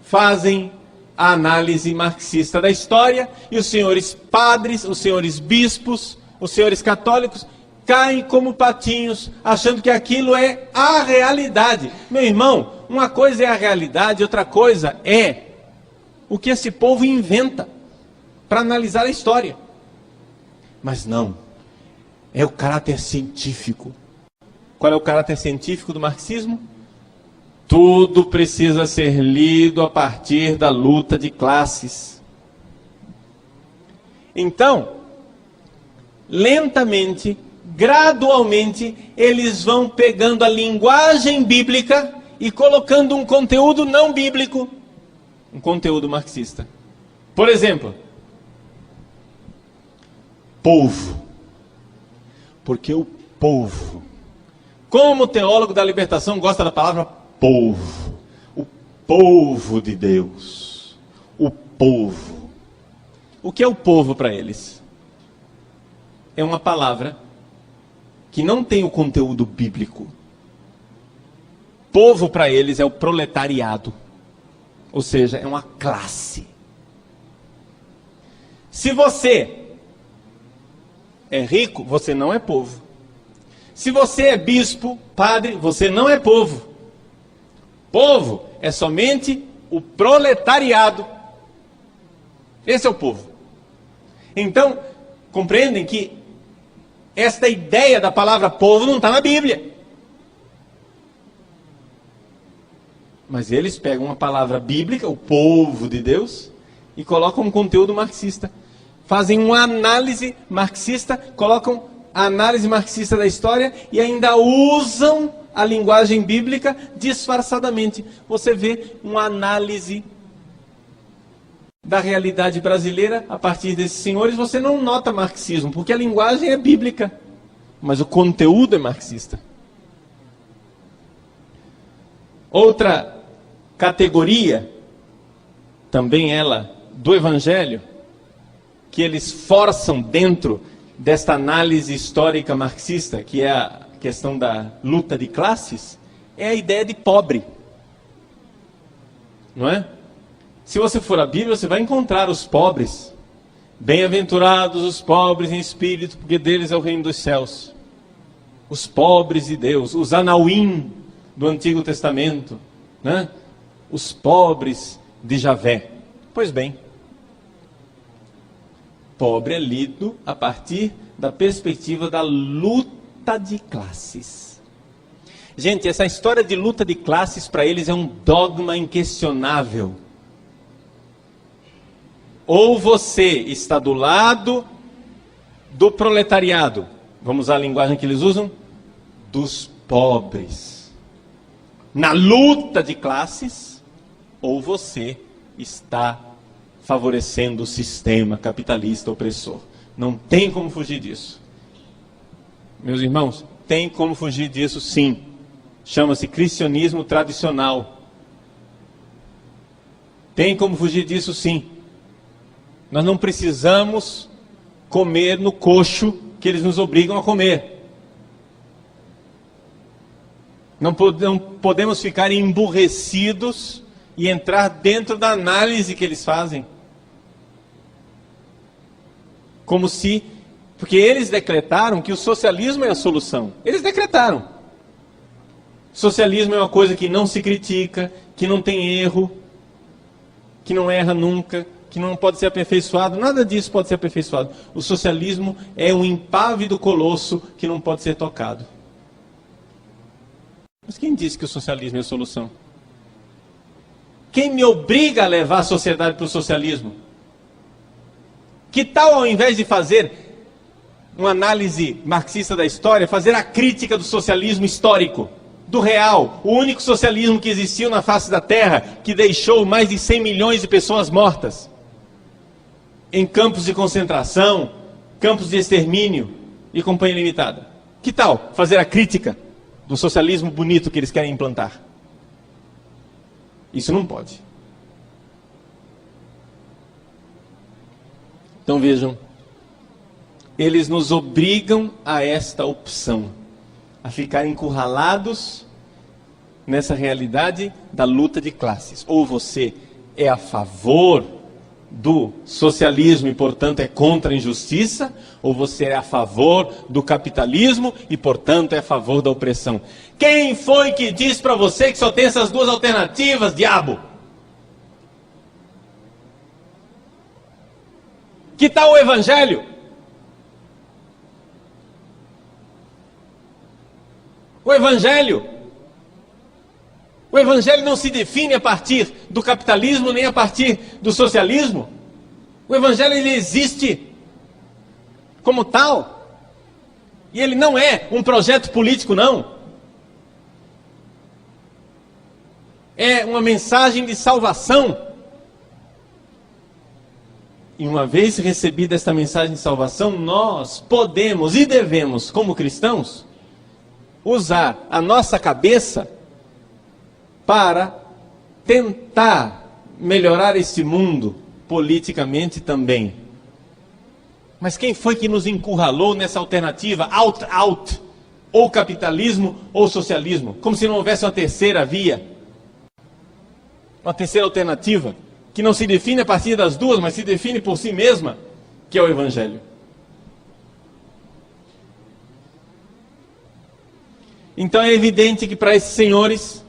fazem a análise marxista da história, e os senhores padres, os senhores bispos, os senhores católicos caem como patinhos, achando que aquilo é a realidade. Meu irmão, uma coisa é a realidade, outra coisa é o que esse povo inventa para analisar a história. Mas não, é o caráter científico. Qual é o caráter científico do marxismo? Tudo precisa ser lido a partir da luta de classes. Então, lentamente, gradualmente, eles vão pegando a linguagem bíblica e colocando um conteúdo não bíblico, um conteúdo marxista. Por exemplo, povo. Porque o povo, como teólogo da libertação, gosta da palavra povo. O povo de Deus. O povo. O que é o povo para eles? É uma palavra que não tem o conteúdo bíblico. Povo para eles é o proletariado. Ou seja, é uma classe. Se você é rico, você não é povo. Se você é bispo, padre, você não é povo. Povo é somente o proletariado. Esse é o povo. Então, compreendem que esta ideia da palavra povo não está na Bíblia. Mas eles pegam uma palavra bíblica, o povo de Deus, e colocam um conteúdo marxista. Fazem uma análise marxista, colocam a análise marxista da história e ainda usam a linguagem bíblica disfarçadamente. Você vê uma análise da realidade brasileira a partir desses senhores, você não nota marxismo, porque a linguagem é bíblica, mas o conteúdo é marxista. Outra categoria, também ela, do Evangelho, que eles forçam dentro desta análise histórica marxista, que é a questão da luta de classes, é a ideia de pobre. Não é? Se você for à Bíblia, você vai encontrar os pobres. Bem-aventurados os pobres em espírito, porque deles é o reino dos céus. Os pobres de Deus, os anauim do Antigo Testamento, né? Os pobres de Javé. Pois bem, pobre é lido a partir da perspectiva da luta de classes. Gente, essa história de luta de classes para eles é um dogma inquestionável. Ou você está do lado do proletariado, vamos usar a linguagem que eles usam, dos pobres, na luta de classes, ou você está favorecendo o sistema capitalista opressor. Não tem como fugir disso. Meus irmãos, tem como fugir disso sim. Chama-se cristianismo tradicional. Tem como fugir disso sim. Nós não precisamos comer no coxo que eles nos obrigam a comer. Não podemos ficar emburrecidos e entrar dentro da análise que eles fazem. Como se... Porque eles decretaram que o socialismo é a solução. Eles decretaram. Socialismo é uma coisa que não se critica, que não tem erro, que não erra nunca, que não pode ser aperfeiçoado. Nada disso pode ser aperfeiçoado. O socialismo é um impávido colosso que não pode ser tocado. Mas quem disse que o socialismo é a solução? Quem me obriga a levar a sociedade para o socialismo? Que tal, ao invés de fazer uma análise marxista da história, fazer a crítica do socialismo histórico, do real, o único socialismo que existiu na face da Terra, que deixou mais de 100 milhões de pessoas mortas, em campos de concentração, campos de extermínio e companhia limitada. Que tal fazer a crítica do socialismo bonito que eles querem implantar? Isso não pode. Então vejam, eles nos obrigam a esta opção, a ficar encurralados nessa realidade da luta de classes. Ou você é a favor do socialismo e, portanto, é contra a injustiça, ou você é a favor do capitalismo e, portanto, é a favor da opressão. Quem foi que disse para você que só tem essas duas alternativas, diabo? Que tal o Evangelho? O Evangelho não se define a partir do capitalismo nem a partir do socialismo. O Evangelho, ele existe como tal. E ele não é um projeto político, não. É uma mensagem de salvação. E uma vez recebida esta mensagem de salvação, nós podemos e devemos, como cristãos, usar a nossa cabeça para tentar melhorar este mundo politicamente também. Mas quem foi que nos encurralou nessa alternativa out, ou capitalismo ou socialismo? Como se não houvesse uma terceira via, uma terceira alternativa, que não se define a partir das duas, mas se define por si mesma, que é o Evangelho. Então é evidente que para esses senhores,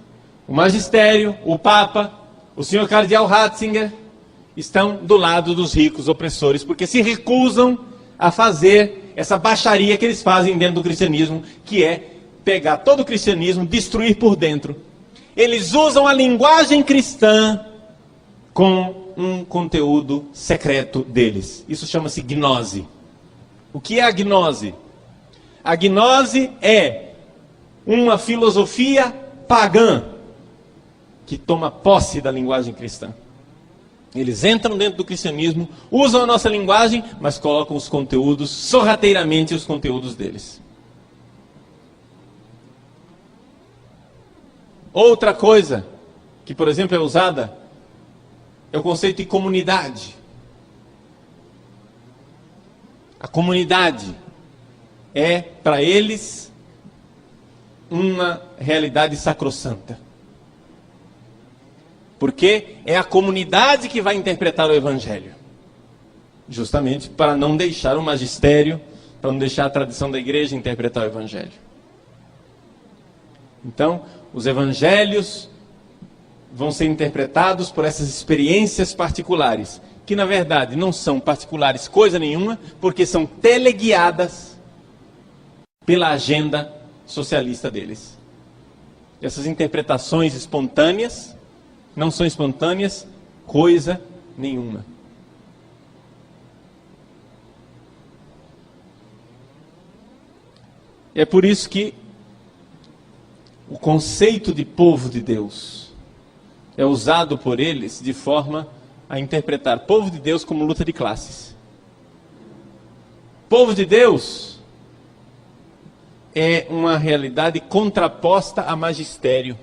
o magistério, o Papa, o senhor cardeal Ratzinger, estão do lado dos ricos opressores, porque se recusam a fazer essa baixaria que eles fazem dentro do cristianismo, que é pegar todo o cristianismo, destruir por dentro. Eles usam a linguagem cristã com um conteúdo secreto deles. Isso chama-se gnose. O que é a gnose? A gnose é uma filosofia pagã que toma posse da linguagem cristã. Eles entram dentro do cristianismo, usam a nossa linguagem, mas colocam os conteúdos, sorrateiramente os conteúdos deles. Outra coisa que, por exemplo, é usada é o conceito de comunidade. A comunidade é, para eles, uma realidade sacrossanta. Porque é a comunidade que vai interpretar o Evangelho. Justamente para não deixar o magistério, para não deixar a tradição da igreja interpretar o Evangelho. Então, os Evangelhos vão ser interpretados por essas experiências particulares, que na verdade não são particulares coisa nenhuma, porque são teleguiadas pela agenda socialista deles. Essas interpretações espontâneas não são espontâneas coisa nenhuma. É por isso que o conceito de povo de Deus é usado por eles de forma a interpretar povo de Deus como luta de classes. Povo de Deus é uma realidade contraposta a magistério.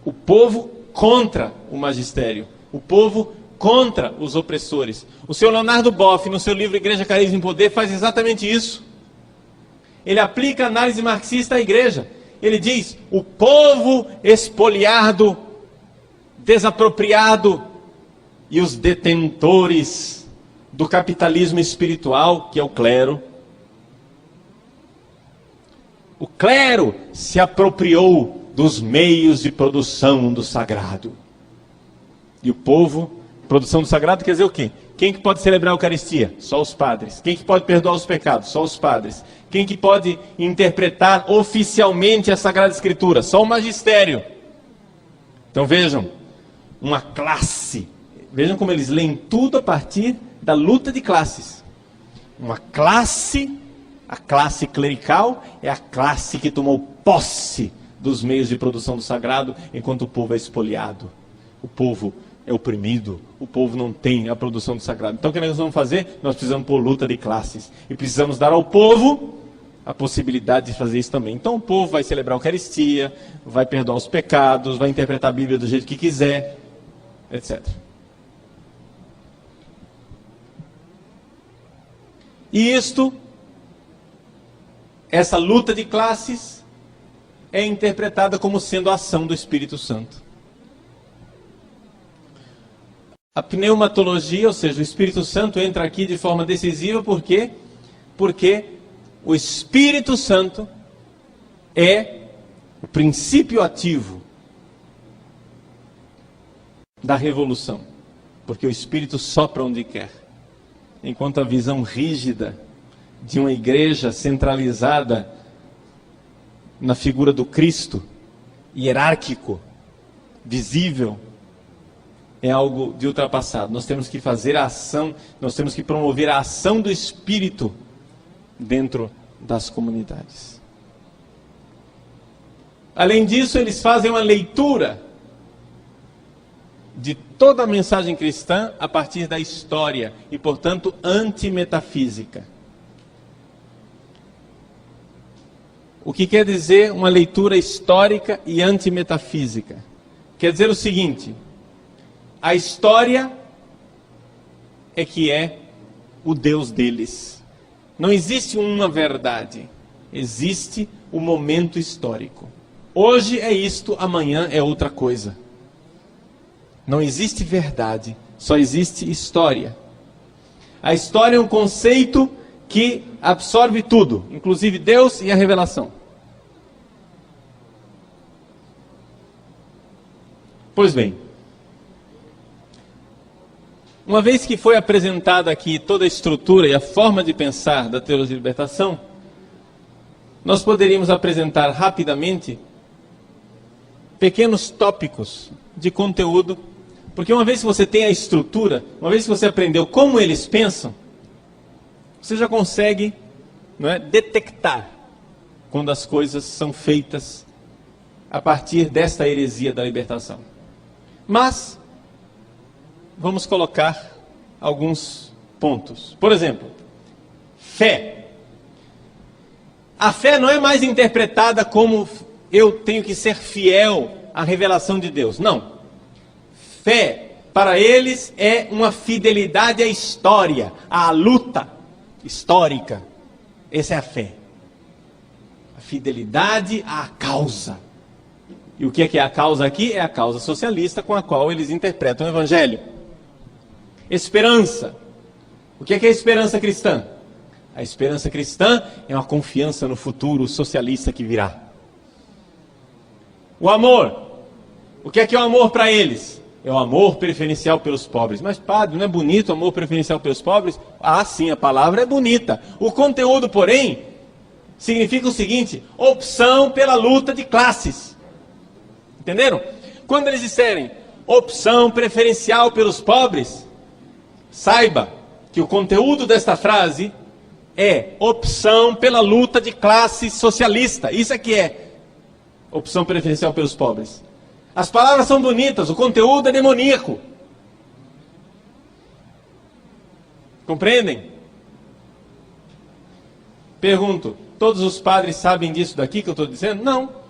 O povo contra o magistério. O povo contra os opressores. O senhor Leonardo Boff, no seu livro Igreja, Carisma e Poder, faz exatamente isso. Ele aplica a análise marxista à igreja. Ele diz, o povo expoliado, desapropriado, e os detentores do capitalismo espiritual, que é o clero. O clero se apropriou dos meios de produção do sagrado. E o povo, produção do sagrado quer dizer o quê? Quem que pode celebrar a Eucaristia? Só os padres. Quem que pode perdoar os pecados? Só os padres. Quem que pode interpretar oficialmente a Sagrada Escritura? Só o magistério. Então vejam, uma classe. Vejam como eles leem tudo a partir da luta de classes. Uma classe, a classe clerical, é a classe que tomou posse dos meios de produção do sagrado, enquanto o povo é expoliado. O povo é oprimido, o povo não tem a produção do sagrado. Então o que nós vamos fazer? Nós precisamos pôr luta de classes. E precisamos dar ao povo a possibilidade de fazer isso também. Então o povo vai celebrar a Eucaristia, vai perdoar os pecados, vai interpretar a Bíblia do jeito que quiser, etc. E essa luta de classes, é interpretada como sendo a ação do Espírito Santo. A pneumatologia, ou seja, o Espírito Santo entra aqui de forma decisiva, por quê? Porque o Espírito Santo é o princípio ativo da revolução. Porque o Espírito sopra onde quer. Enquanto a visão rígida de uma igreja centralizada na figura do Cristo, hierárquico, visível, é algo de ultrapassado. Nós temos que fazer a ação, nós temos que promover a ação do Espírito dentro das comunidades. Além disso, eles fazem uma leitura de toda a mensagem cristã a partir da história e, portanto, antimetafísica. O que quer dizer uma leitura histórica e antimetafísica? Quer dizer o seguinte: a história é que é o Deus deles. Não existe uma verdade, existe o momento histórico. Hoje é isto, amanhã é outra coisa. Não existe verdade, só existe história. A história é um conceito que absorve tudo, inclusive Deus e a revelação. Pois bem, uma vez que foi apresentada aqui toda a estrutura e a forma de pensar da teologia de libertação, nós poderíamos apresentar rapidamente pequenos tópicos de conteúdo, porque uma vez que você tem a estrutura, uma vez que você aprendeu como eles pensam, você já consegue, não é, detectar quando as coisas são feitas a partir desta heresia da libertação. Mas vamos colocar alguns pontos. Por exemplo, fé. A fé não é mais interpretada como eu tenho que ser fiel à revelação de Deus. Não. Fé, para eles, é uma fidelidade à história, à luta histórica. Essa é a fé. A fidelidade à causa. E o que é a causa aqui? É a causa socialista com a qual eles interpretam o Evangelho. Esperança. O que é a esperança cristã? A esperança cristã é uma confiança no futuro socialista que virá. O amor. O que é o amor para eles? É o amor preferencial pelos pobres. Mas, padre, não é bonito o amor preferencial pelos pobres? Ah, sim, a palavra é bonita. O conteúdo, porém, significa o seguinte: opção pela luta de classes. Entenderam? Quando eles disserem opção preferencial pelos pobres, saiba que o conteúdo desta frase é opção pela luta de classe socialista. Isso aqui é opção preferencial pelos pobres. As palavras são bonitas, o conteúdo é demoníaco. Compreendem? Pergunto, todos os padres sabem disso daqui que eu estou dizendo? Não.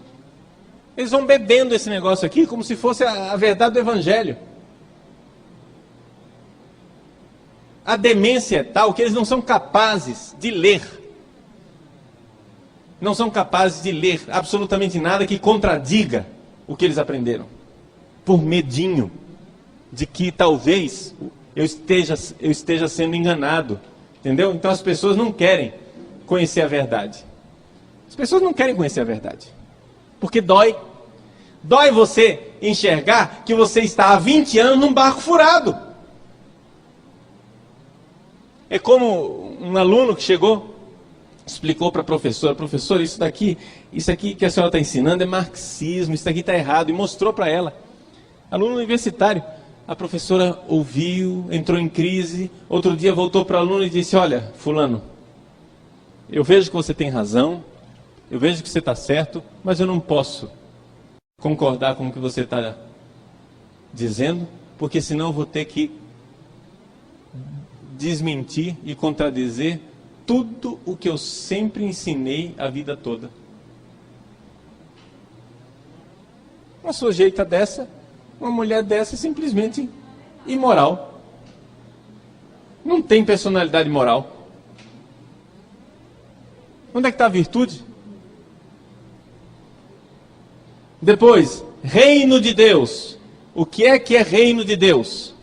Eles vão bebendo esse negócio aqui como se fosse a verdade do Evangelho. A demência é tal que eles não são capazes de ler. Não são capazes de ler absolutamente nada que contradiga o que eles aprenderam. Por medinho de que talvez eu esteja sendo enganado. Entendeu? Então as pessoas não querem conhecer a verdade. As pessoas não querem conhecer a verdade. Porque dói. Dói você enxergar que você está há 20 anos num barco furado. É como um aluno que chegou, explicou para a professora: professora, isso aqui que a senhora está ensinando é marxismo, isso aqui está errado, e mostrou para ela. Aluno universitário. A professora ouviu, entrou em crise, outro dia voltou para o aluno e disse: olha, fulano, eu vejo que você tem razão, eu vejo que você está certo, mas eu não posso concordar com o que você está dizendo, porque senão eu vou ter que desmentir e contradizer tudo o que eu sempre ensinei a vida toda. Uma sujeita dessa, uma mulher dessa é simplesmente imoral. Não tem personalidade moral. Onde é que está a virtude? Depois, reino de Deus. O que é reino de Deus?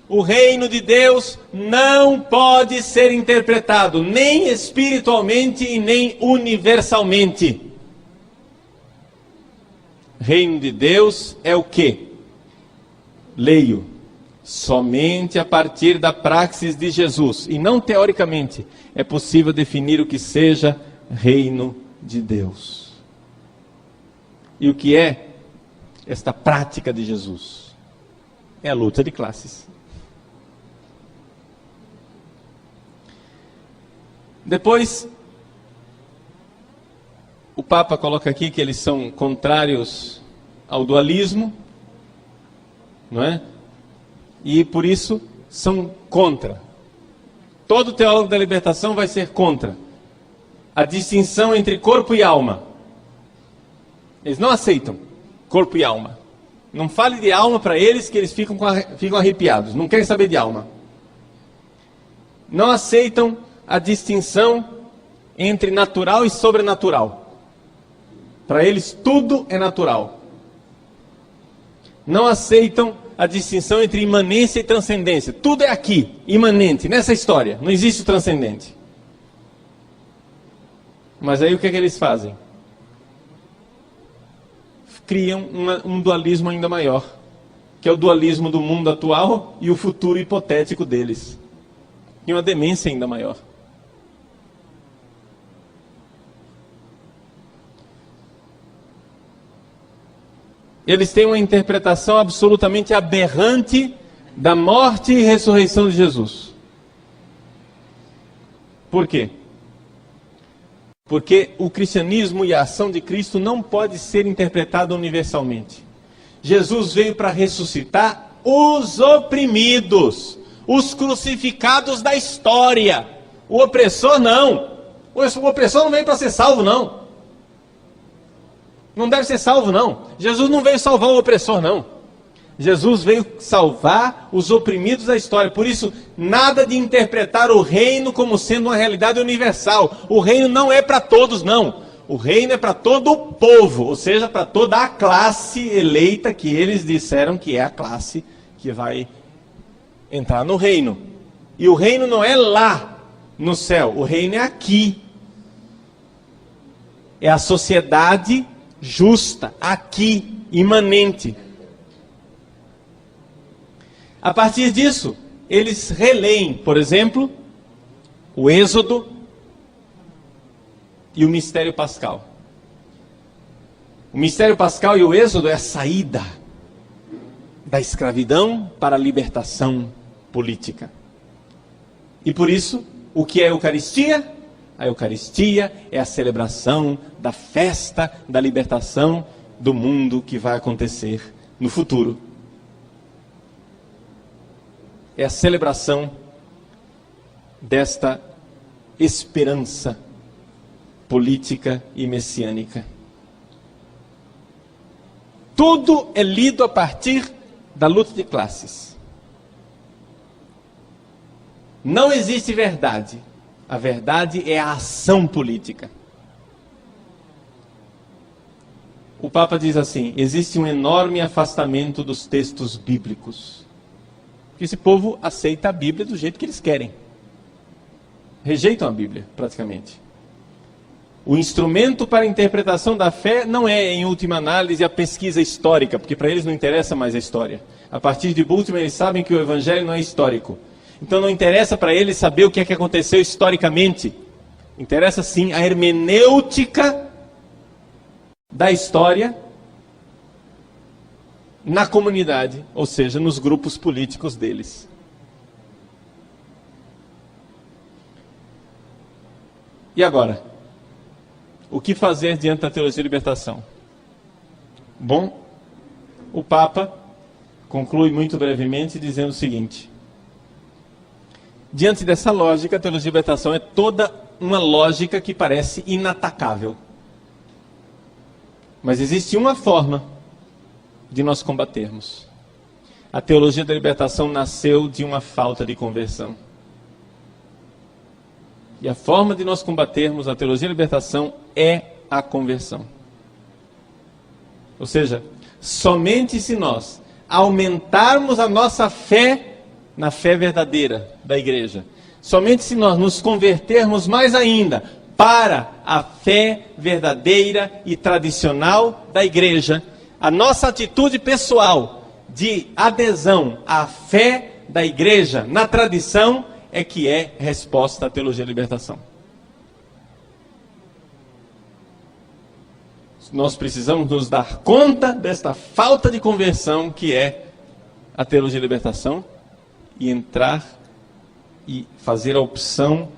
O reino de Deus não pode ser interpretado nem espiritualmente e nem universalmente. Reino de Deus é o quê? Leio. Somente a partir da praxis de Jesus, e não teoricamente, é possível definir o que seja reino de Deus. E o que é esta prática de Jesus? É a luta de classes. Depois, o Papa coloca aqui que eles são contrários ao dualismo, não é? E por isso são contra. Todo teólogo da libertação vai ser contra a distinção entre corpo e alma. Eles não aceitam corpo e alma. Não fale de alma para eles que eles ficam arrepiados. Não querem saber de alma. Não aceitam a distinção entre natural e sobrenatural. Para eles tudo é natural. Não aceitam a distinção entre imanência e transcendência. Tudo é aqui, imanente, nessa história. Não existe o transcendente. Mas aí o que é que eles fazem? Criam um dualismo ainda maior, que é o dualismo do mundo atual e o futuro hipotético deles. E uma demência ainda maior. Eles têm uma interpretação absolutamente aberrante da morte e ressurreição de Jesus. Por quê? Porque o cristianismo e a ação de Cristo não pode ser interpretada universalmente. Jesus veio para ressuscitar os oprimidos, os crucificados da história. O opressor não. O opressor não veio para ser salvo, não. Não deve ser salvo, não. Jesus não veio salvar o opressor, não. Jesus veio salvar os oprimidos da história. Por isso, nada de interpretar o reino como sendo uma realidade universal. O reino não é para todos, não. O reino é para todo o povo, ou seja, para toda a classe eleita que eles disseram que é a classe que vai entrar no reino. E o reino não é lá no céu, o reino é aqui. É a sociedade justa, aqui, imanente. A partir disso, eles releem, por exemplo, o Êxodo e o mistério pascal. O mistério pascal e o Êxodo é a saída da escravidão para a libertação política. E por isso, o que é a Eucaristia? A Eucaristia é a celebração da festa da libertação do mundo que vai acontecer no futuro. É a celebração desta esperança política e messiânica. Tudo é lido a partir da luta de classes. Não existe verdade. A verdade é a ação política. O Papa diz assim: existe um enorme afastamento dos textos bíblicos. Porque esse povo aceita a Bíblia do jeito que eles querem. Rejeitam a Bíblia, praticamente. O instrumento para a interpretação da fé não é, em última análise, a pesquisa histórica, porque para eles não interessa mais a história. A partir de Bultmann, eles sabem que o Evangelho não é histórico. Então não interessa para eles saber o que é que aconteceu historicamente. Interessa sim a hermenêutica da história na comunidade, ou seja, nos grupos políticos deles. E agora? O que fazer diante da teologia de libertação? Bom, o Papa conclui muito brevemente dizendo o seguinte: diante dessa lógica, a teologia de libertação é toda uma lógica que parece inatacável. Mas existe uma forma de nós combatermos. A teologia da libertação nasceu de uma falta de conversão. E a forma de nós combatermos a teologia da libertação é a conversão. Ou seja, somente se nós aumentarmos a nossa fé na fé verdadeira da igreja, somente se nós nos convertermos mais ainda para a fé verdadeira e tradicional da igreja, a nossa atitude pessoal de adesão à fé da igreja na tradição é que é resposta à teologia da libertação. Nós precisamos nos dar conta desta falta de conversão que é a teologia da libertação e entrar e fazer a opção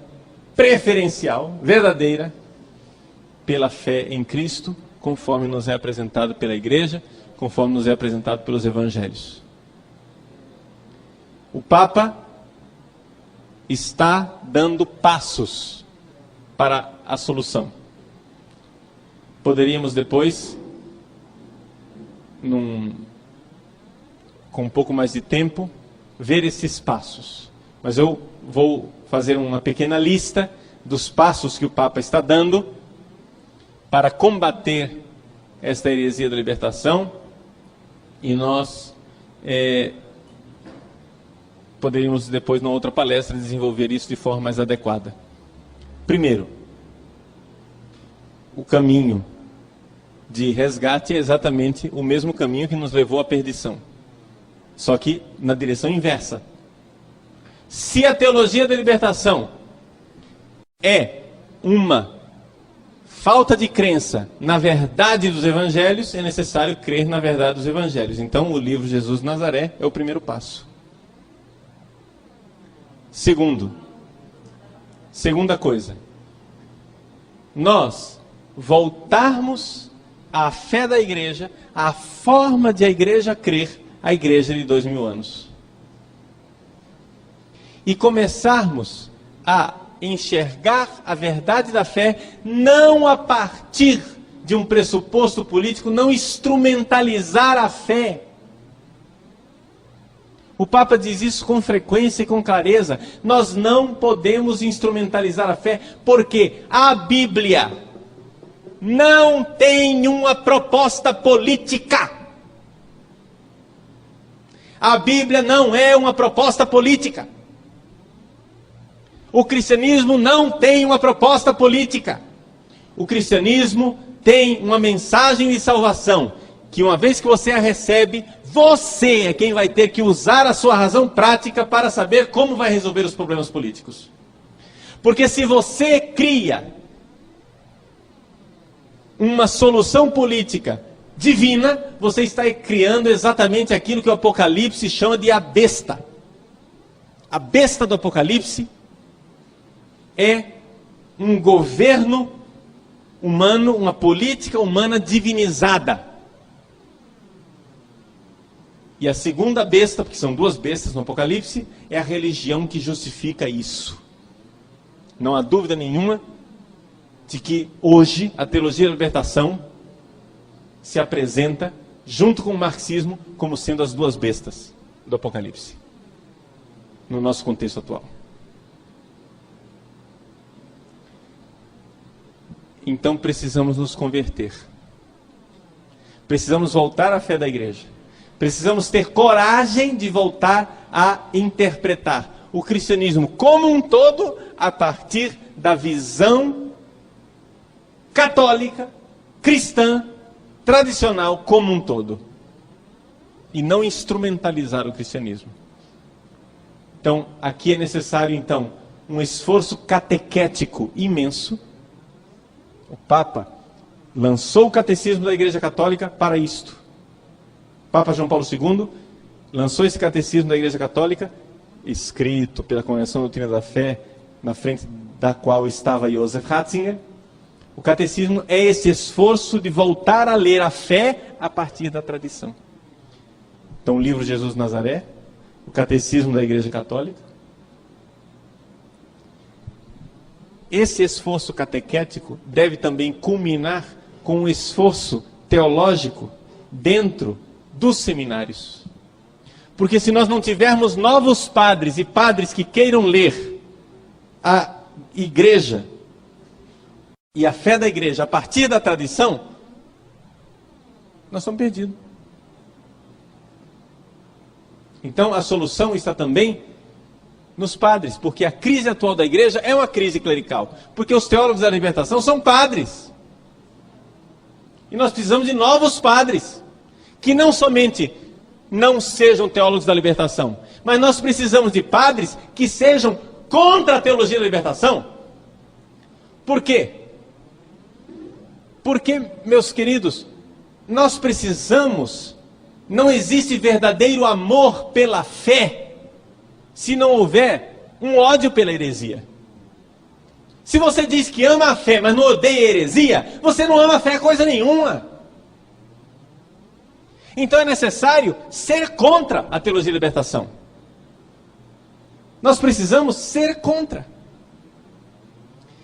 preferencial, verdadeira, pela fé em Cristo, conforme nos é apresentado pela igreja, conforme nos é apresentado pelos evangelhos. O Papa está dando passos para a solução. Poderíamos depois, com um pouco mais de tempo, ver esses passos. Mas eu vou fazer uma pequena lista dos passos que o Papa está dando para combater esta heresia da libertação, e nós poderíamos depois, numa outra palestra, desenvolver isso de forma mais adequada. Primeiro, o caminho de resgate é exatamente o mesmo caminho que nos levou à perdição, só que na direção inversa. Se a teologia da libertação é uma falta de crença na verdade dos evangelhos, é necessário crer na verdade dos evangelhos. Então, o livro Jesus de Nazaré é o primeiro passo. Segunda coisa, nós voltarmos à fé da igreja, à forma de a igreja crer, a igreja de 2000 anos. E começarmos a enxergar a verdade da fé não a partir de um pressuposto político, não instrumentalizar a fé. O Papa diz isso com frequência e com clareza. Nós não podemos instrumentalizar a fé, porque a Bíblia não tem uma proposta política. A Bíblia não é uma proposta política. O cristianismo não tem uma proposta política. O cristianismo tem uma mensagem de salvação, que uma vez que você a recebe, você é quem vai ter que usar a sua razão prática para saber como vai resolver os problemas políticos. Porque se você cria uma solução política divina, você está criando exatamente aquilo que o Apocalipse chama de a besta. A besta do Apocalipse é um governo humano, uma política humana divinizada. E a segunda besta, porque são duas bestas no Apocalipse, é a religião que justifica isso. Não há dúvida nenhuma de que hoje a teologia da libertação se apresenta, junto com o marxismo, como sendo as duas bestas do Apocalipse, no nosso contexto atual. Então precisamos nos converter. Precisamos voltar à fé da igreja. Precisamos ter coragem de voltar a interpretar o cristianismo como um todo a partir da visão católica, cristã, tradicional como um todo. E não instrumentalizar o cristianismo. Então, aqui é necessário, então, um esforço catequético imenso. O Papa lançou o catecismo da Igreja Católica para isto. O Papa João Paulo II lançou esse catecismo da Igreja Católica, escrito pela Congregação da Doutrina da Fé, na frente da qual estava Joseph Ratzinger. O catecismo é esse esforço de voltar a ler a fé a partir da tradição. Então, o livro Jesus de Nazaré, o catecismo da Igreja Católica. Esse esforço catequético deve também culminar com um esforço teológico dentro dos seminários. Porque se nós não tivermos novos padres e padres que queiram ler a igreja e a fé da igreja a partir da tradição, nós estamos perdidos. Então a solução está também nos padres, porque a crise atual da igreja é uma crise clerical, porque os teólogos da libertação são padres. E nós precisamos de novos padres, que não somente não sejam teólogos da libertação, mas nós precisamos de padres que sejam contra a teologia da libertação. Por quê? Porque, meus queridos, nós precisamos, não existe verdadeiro amor pela fé se não houver um ódio pela heresia. Se você diz que ama a fé, mas não odeia a heresia, você não ama a fé coisa nenhuma. Então é necessário ser contra a teologia da libertação. Nós precisamos ser contra.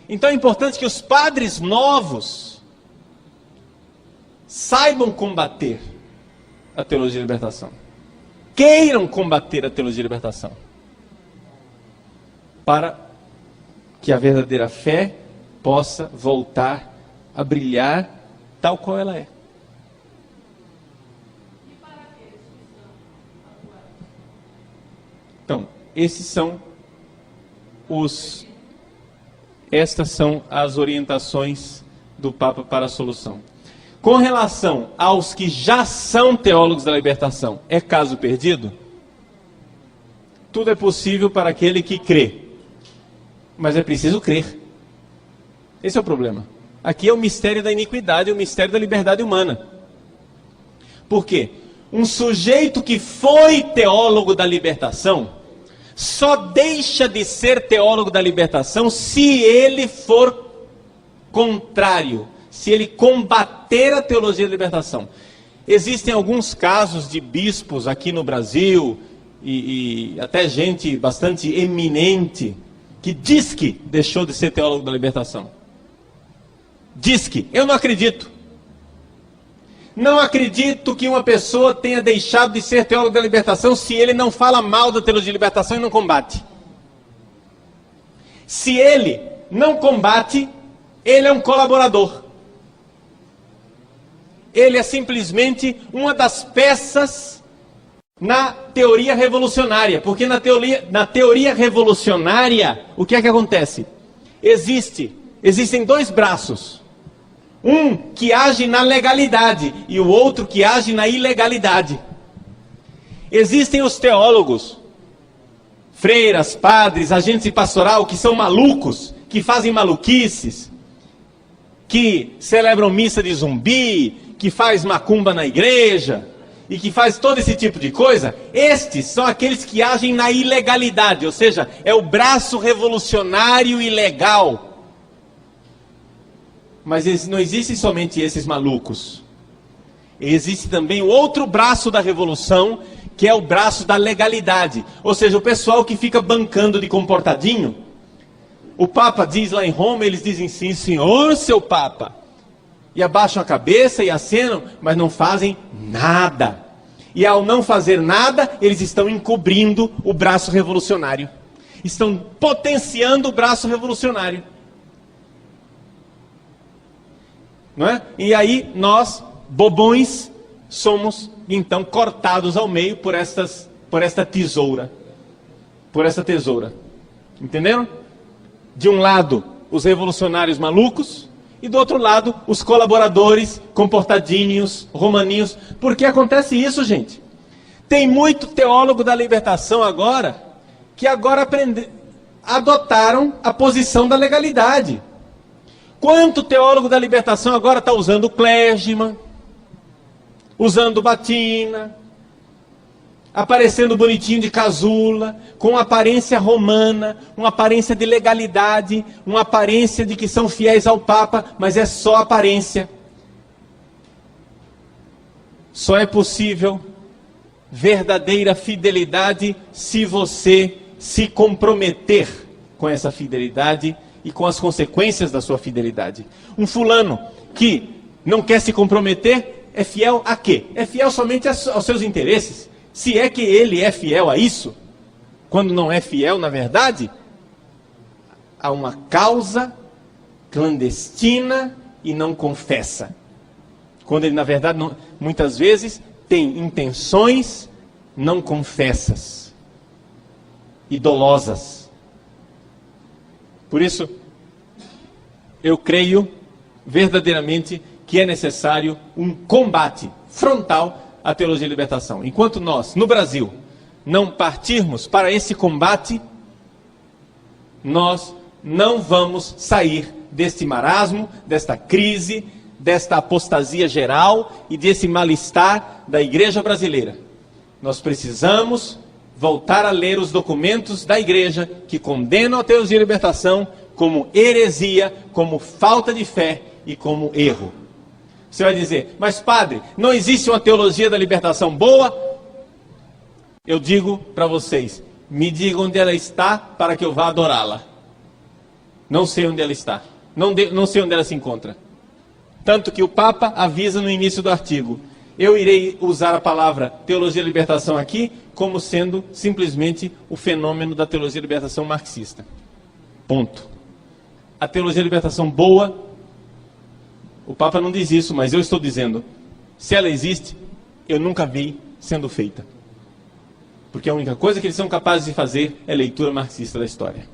Então é importante que os padres novos saibam combater a teologia da libertação. Queiram combater a teologia da libertação. Para que a verdadeira fé possa voltar a brilhar tal qual ela é. Então, estas são as orientações do Papa para a solução. Com relação aos que já são teólogos da libertação, é caso perdido? Tudo é possível para aquele que crê, mas é preciso crer. Esse é o problema. Aqui é o mistério da iniquidade, o mistério da liberdade humana. Por quê? Um sujeito que foi teólogo da libertação só deixa de ser teólogo da libertação se ele for contrário, se ele combater a teologia da libertação. Existem alguns casos de bispos aqui no Brasil e até gente bastante eminente que diz que deixou de ser teólogo da libertação. Diz que, eu não acredito. Não acredito que uma pessoa tenha deixado de ser teólogo da libertação se ele não fala mal da teologia da libertação e não combate. Se ele não combate, ele é um colaborador. Ele é simplesmente uma das peças na teoria revolucionária. Porque na teoria revolucionária, o que é que acontece? Existem dois braços. Um que age na legalidade e o outro que age na ilegalidade. Existem os teólogos, freiras, padres, agentes de pastoral que são malucos, que fazem maluquices, que celebram missa de zumbi, que faz macumba na igreja e que faz todo esse tipo de coisa. Estes são aqueles que agem na ilegalidade, ou seja, é o braço revolucionário ilegal. Mas não existem somente esses malucos. Existe também o outro braço da revolução, que é o braço da legalidade. Ou seja, o pessoal que fica bancando de comportadinho. O Papa diz lá em Roma, eles dizem sim, senhor, seu Papa. E abaixam a cabeça e acenam, mas não fazem nada. E ao não fazer nada, eles estão encobrindo o braço revolucionário. Estão potenciando o braço revolucionário. Não é? E aí nós, bobões, somos então cortados ao meio por esta tesoura. Por esta tesoura. Entenderam? De um lado, os revolucionários malucos, e do outro lado, os colaboradores, comportadinhos, romaninhos. Por que acontece isso, gente? Tem muito teólogo da libertação agora, que agora adotaram a posição da legalidade. Quanto teólogo da libertação agora está usando clégima, usando batina, aparecendo bonitinho de casula, com aparência romana, uma aparência de legalidade, uma aparência de que são fiéis ao Papa, mas é só aparência. Só é possível verdadeira fidelidade se você se comprometer com essa fidelidade e com as consequências da sua fidelidade. Um fulano que não quer se comprometer é fiel a quê? É fiel somente aos seus interesses. Se é que ele é fiel a isso, quando não é fiel, na verdade, a uma causa clandestina e não confessa. Quando ele, na verdade, muitas vezes tem intenções não confessas e dolosas. Por isso, eu creio verdadeiramente que é necessário um combate frontal à teologia de libertação. Enquanto nós, no Brasil, não partirmos para esse combate, nós não vamos sair deste marasmo, desta crise, desta apostasia geral e desse mal-estar da igreja brasileira. Nós precisamos voltar a ler os documentos da igreja que condenam a teologia de libertação como heresia, como falta de fé e como erro. Você vai dizer, mas padre, não existe uma teologia da libertação boa? Eu digo para vocês, me diga onde ela está para que eu vá adorá-la. Não sei onde ela está, não sei onde ela se encontra. Tanto que o Papa avisa no início do artigo, eu irei usar a palavra teologia da libertação aqui como sendo simplesmente o fenômeno da teologia da libertação marxista. Ponto. A teologia da libertação boa, o Papa não diz isso, mas eu estou dizendo, se ela existe, eu nunca vi sendo feita. Porque a única coisa que eles são capazes de fazer é leitura marxista da história.